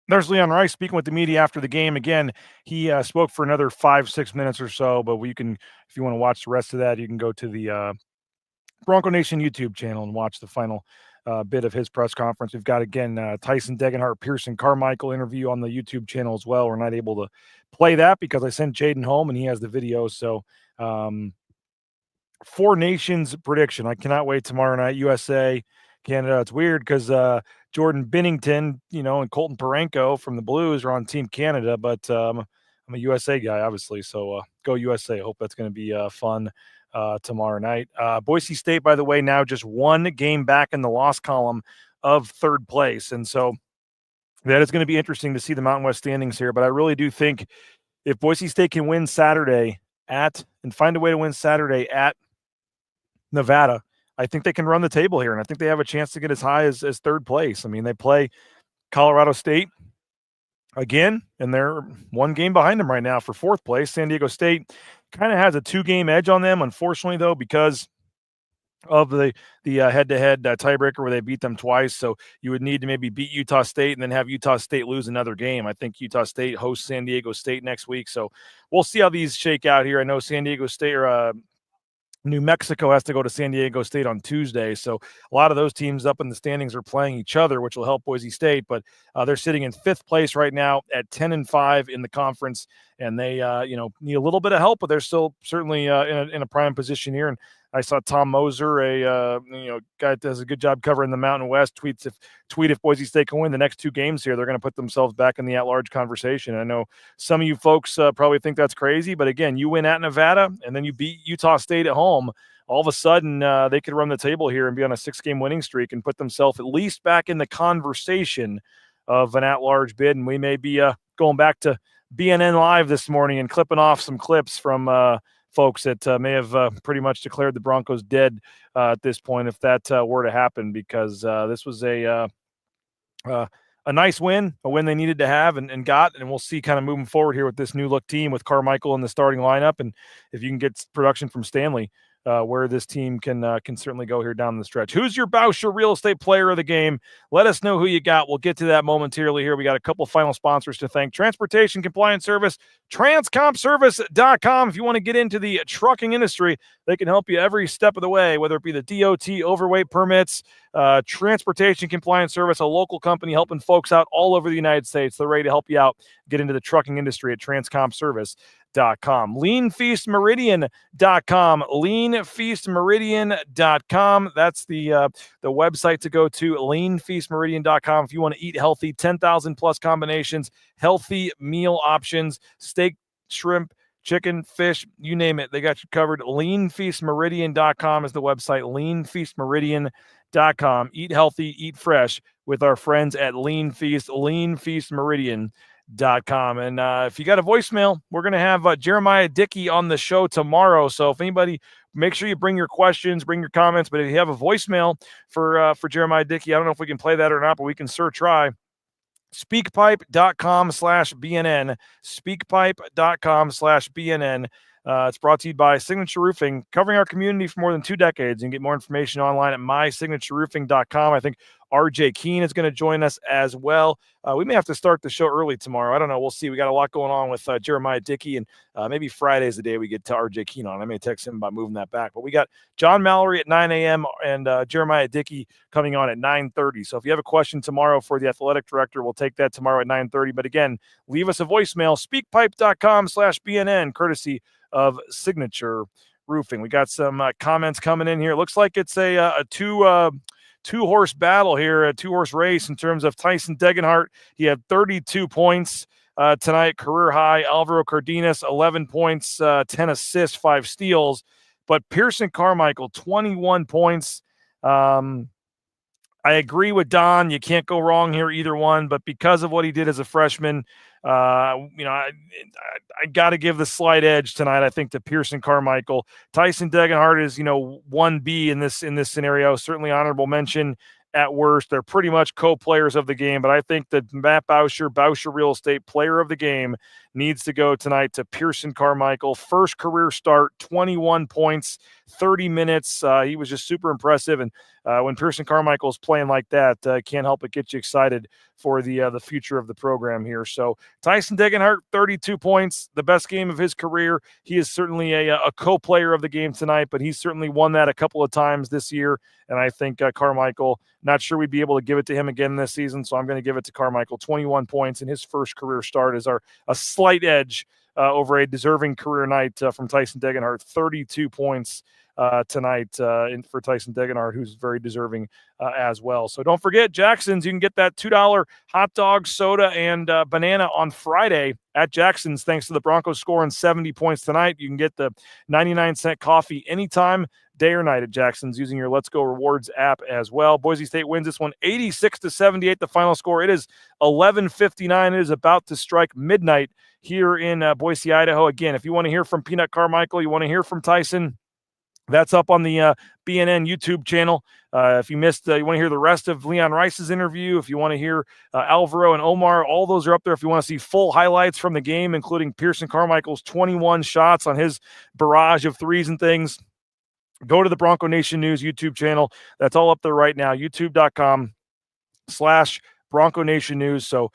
There's Leon Rice speaking with the media after the game. Again, he spoke for another 5-6 minutes or so, but you can, if you want to watch the rest of that, you can go to the Bronco Nation YouTube channel and watch the final bit of his press conference. We've got, again, Tyson Degenhart, Pearson Carmichael interview on the YouTube channel as well. We're not able to play that because I sent Jaden home and he has the video. So 4 Nations prediction. I cannot wait tomorrow night. USA, Canada. It's weird because Jordan Binnington, you know, and Colton Parenko from the Blues are on Team Canada, but I'm a USA guy, obviously. So go USA. Hope that's going to be fun tomorrow night. Boise State, by the way, now just 1 game back in the loss column of 3rd place. And so that is going to be interesting to see the Mountain West standings here. But I really do think if Boise State can win Saturday and find a way to win Saturday at Nevada, I think they can run the table here. And I think they have a chance to get as high as 3rd place. I mean, they play Colorado State again, and they're 1 game behind them right now for 4th place. San Diego State kind of has a 2-game edge on them, unfortunately, though, because of the head-to-head tiebreaker where they beat them twice. So you would need to maybe beat Utah State and then have Utah State lose another game. I think Utah State hosts San Diego State next week. So we'll see how these shake out here. I know San Diego State or New Mexico has to go to San Diego State on Tuesday. So a lot of those teams up in the standings are playing each other, which will help Boise State. But they're sitting in 5th place right now at 10-5 in the conference. And they, need a little bit of help, but they're still certainly in a prime position here. And I saw Tom Moser, a guy that does a good job covering the Mountain West, tweet if Boise State can win the next 2 games here, they're going to put themselves back in the at-large conversation. I know some of you folks probably think that's crazy, but again, you win at Nevada and then you beat Utah State at home. All of a sudden, they could run the table here and be on a 6-game winning streak and put themselves at least back in the conversation of an at-large bid. And we may be going back to BNN Live this morning and clipping off some clips from folks that may have pretty much declared the Broncos dead at this point if that were to happen, because this was a nice win, a win they needed to have and got, and we'll see kind of moving forward here with this new look team with Carmichael in the starting lineup, and if you can get production from Stanley, where this team can certainly go here down the stretch. Who's your Bauscher Real Estate Player of the Game? Let us know who you got. We'll get to that momentarily here. We got a couple final sponsors to thank. Transportation Compliance Service, transcompservice.com. If you want to get into the trucking industry, they can help you every step of the way, whether it be the DOT, overweight permits, Transportation Compliance Service, a local company helping folks out all over the United States. They're ready to help you out, get into the trucking industry at transcompservice.com. leanfeastmeridian.com. leanfeastmeridian.com. That's the website to go to, leanfeastmeridian.com. If you want to eat healthy, 10,000 plus combinations, healthy meal options, steak, shrimp, chicken, fish, you name it, they got you covered. leanfeastmeridian.com is the website. leanfeastmeridian.com. Eat healthy, eat fresh with our friends at Lean Feast, leanfeastmeridian.com. And if you got a voicemail, we're going to have Jeremiah Dickey on the show tomorrow. So if anybody, make sure you bring your questions, bring your comments. But if you have a voicemail for Jeremiah Dickey, I don't know if we can play that or not, but we can sure try. Speakpipe.com/BNN. Speakpipe.com/BNN. It's brought to you by Signature Roofing, covering our community for more than 2 decades. You can get more information online at mysignatureroofing.com. I think RJ Keene is going to join us as well. We may have to start the show early tomorrow. I don't know. We'll see. We got a lot going on with Jeremiah Dickey, and maybe Friday's the day we get to RJ Keene on. I may text him about moving that back. But we got John Mallory at 9 a.m. and Jeremiah Dickey coming on at 9:30. So if you have a question tomorrow for the athletic director, we'll take that tomorrow at 9:30. But again, leave us a voicemail, speakpipe.com/BNN, courtesy of Signature Roofing. We got some comments coming in here. It looks like it's a two-horse battle here, a two-horse race in terms of Tyson Degenhart. He had 32 points tonight, career high. Alvaro Cardenas, 11 points, 10 assists, 5 steals. But Pearson Carmichael, 21 points. I agree with Don. You can't go wrong here, either one. But because of what he did as a freshman, I got to give the slight edge tonight, I think, to Pearson Carmichael. Tyson Degenhart is, 1B in this scenario. Certainly honorable mention at worst. They're pretty much co-players of the game, but I think that Matt Bauscher Real Estate player of the game needs to go tonight to Pearson Carmichael. First career start, 21 points, 30 minutes. He was just super impressive. And when Pearson Carmichael's playing like that, can't help but get you excited for the future of the program here. So Tyson Degenhart, 32 points, the best game of his career. He is certainly a co-player of the game tonight, but he's certainly won that a couple of times this year. And I think Carmichael, not sure we'd be able to give it to him again this season, so I'm going to give it to Carmichael. 21 points in his first career start is a slight edge over a deserving career night from Tyson Degenhart. 32 points tonight for Tyson Degenhart, who's very deserving as well. So don't forget, Jacksons, you can get that $2 hot dog, soda, and banana on Friday at Jacksons, thanks to the Broncos scoring 70 points tonight. You can get the 99-cent coffee anytime, day or night at Jacksons, using your Let's Go Rewards app as well. Boise State wins this one 86-78, the final score. It is 11:59. It is about to strike midnight here in Boise, Idaho. Again, if you want to hear from Peanut Carmichael, you want to hear from Tyson, that's up on the BNN YouTube channel. If you missed, you want to hear the rest of Leon Rice's interview, if you want to hear Alvaro and Omar, all those are up there. If you want to see full highlights from the game, including Pearson Carmichael's 21 shots on his barrage of threes and things, go to the Bronco Nation News YouTube channel. That's all up there right now, youtube.com/Bronco Nation News. So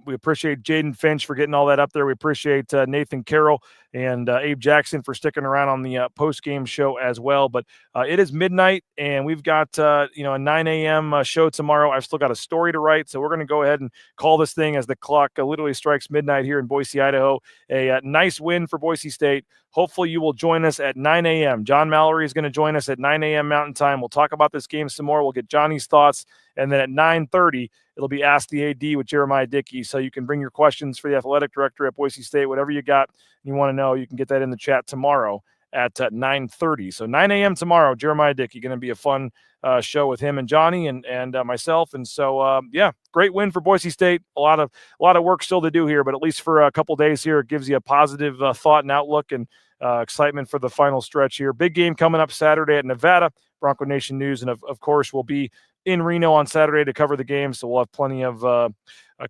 we appreciate Jaden Finch for getting all that up there. We appreciate Nathan Carroll and Abe Jackson for sticking around on the post-game show as well. But it is midnight, and we've got a 9 a.m. Show tomorrow. I've still got a story to write, so we're going to go ahead and call this thing as the clock literally strikes midnight here in Boise, Idaho. A nice win for Boise State. Hopefully you will join us at 9 a.m. John Mallory is going to join us at 9 a.m. Mountain Time. We'll talk about this game some more. We'll get Johnny's thoughts, and then at 9:30, it'll be Ask the AD with Jeremiah Dickey. So you can bring your questions for the athletic director at Boise State, whatever you got you want to know, you can get that in the chat tomorrow at 9:30. So 9 a.m. tomorrow, Jeremiah Dickey. Going to be a fun show with him and Johnny and myself. And so, great win for Boise State. A lot of work still to do here, but at least for a couple days here, it gives you a positive thought and outlook and excitement for the final stretch here. Big game coming up Saturday at Nevada. Bronco Nation News, and of course, we'll be in Reno on Saturday to cover the game, so we'll have plenty of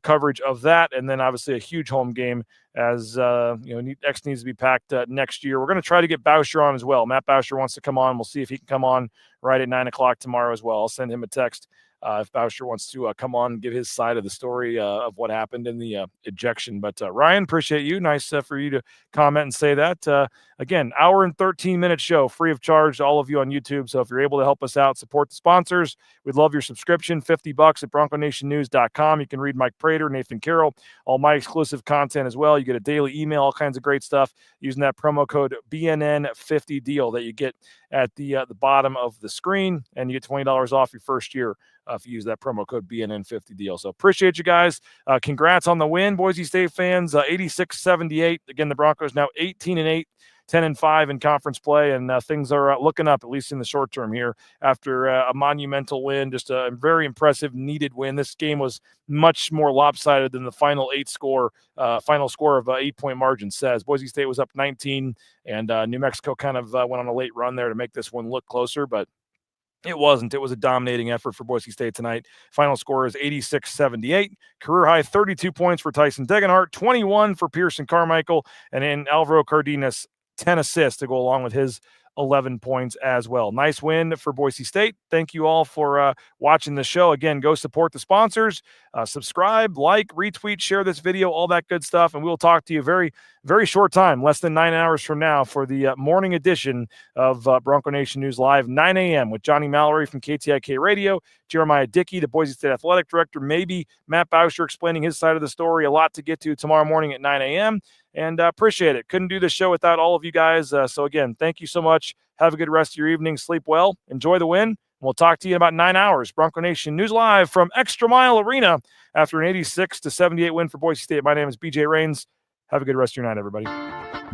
coverage of that, and then obviously a huge home game as X needs to be packed next year. We're going to try to get Bauscher on as well. Matt Bauscher wants to come on. We'll see if he can come on right at 9 o'clock tomorrow as well. I'll send him a text if Bauscher wants to come on and give his side of the story of what happened in the ejection. But Ryan, appreciate you. Nice for you to comment and say that. Again, hour and 13-minute show, free of charge to all of you on YouTube. So if you're able to help us out, support the sponsors, we'd love your subscription, $50 at BroncoNationNews.com. You can read Mike Prater, Nathan Carroll, all my exclusive content as well. You get a daily email, all kinds of great stuff using that promo code BNN50 deal that you get at the bottom of the screen, and you get $20 off your first year if you use that promo code BNN50 deal. So appreciate you guys. Congrats on the win, Boise State fans. 86-78. Again, the Broncos now 18-8. 10-5 in conference play, and things are looking up, at least in the short term here, after a monumental win, just a very impressive, needed win. This game was much more lopsided than the final score of 8-point margin says. Boise State was up 19, and New Mexico kind of went on a late run there to make this one look closer, but it wasn't. It was a dominating effort for Boise State tonight. Final score is 86-78. Career high 32 points for Tyson Degenhart, 21 for Pearson Carmichael, and then Alvaro Cardenas, 10 assists to go along with his 11 points as well. Nice win for Boise State. Thank you all for watching the show. Again, go support the sponsors, subscribe, like, retweet, share this video, all that good stuff. And we'll talk to you very, very short time, less than 9 hours from now, for the morning edition of Bronco Nation News Live, 9 a.m. with Johnny Mallory from KTIK Radio, Jeremiah Dickey, the Boise State Athletic Director, maybe Matt Bauscher explaining his side of the story. A lot to get to tomorrow morning at 9 a.m. And appreciate it. Couldn't do this show without all of you guys. So again, thank you so much. Have a good rest of your evening. Sleep well. Enjoy the win. We'll talk to you in about 9 hours. Bronco Nation News Live from ExtraMile Arena after an 86-78 win for Boise State. My name is BJ Rains. Have a good rest of your night, everybody.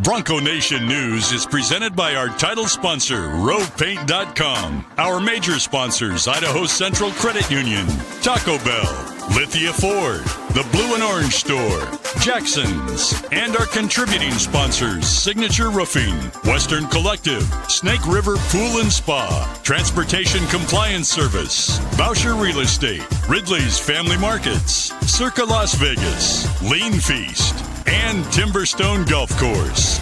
Bronco Nation News is presented by our title sponsor, RovePaint.com. Our major sponsors, Idaho Central Credit Union, Taco Bell, Lithia Ford, the Blue and Orange Store, Jacksons, and our contributing sponsors, Signature Roofing, Western Collective, Snake River Pool and Spa, Transportation Compliance Service, Bauscher Real Estate, Ridley's Family Markets, Circa Las Vegas, Lean Feast, and Timberstone Golf Course.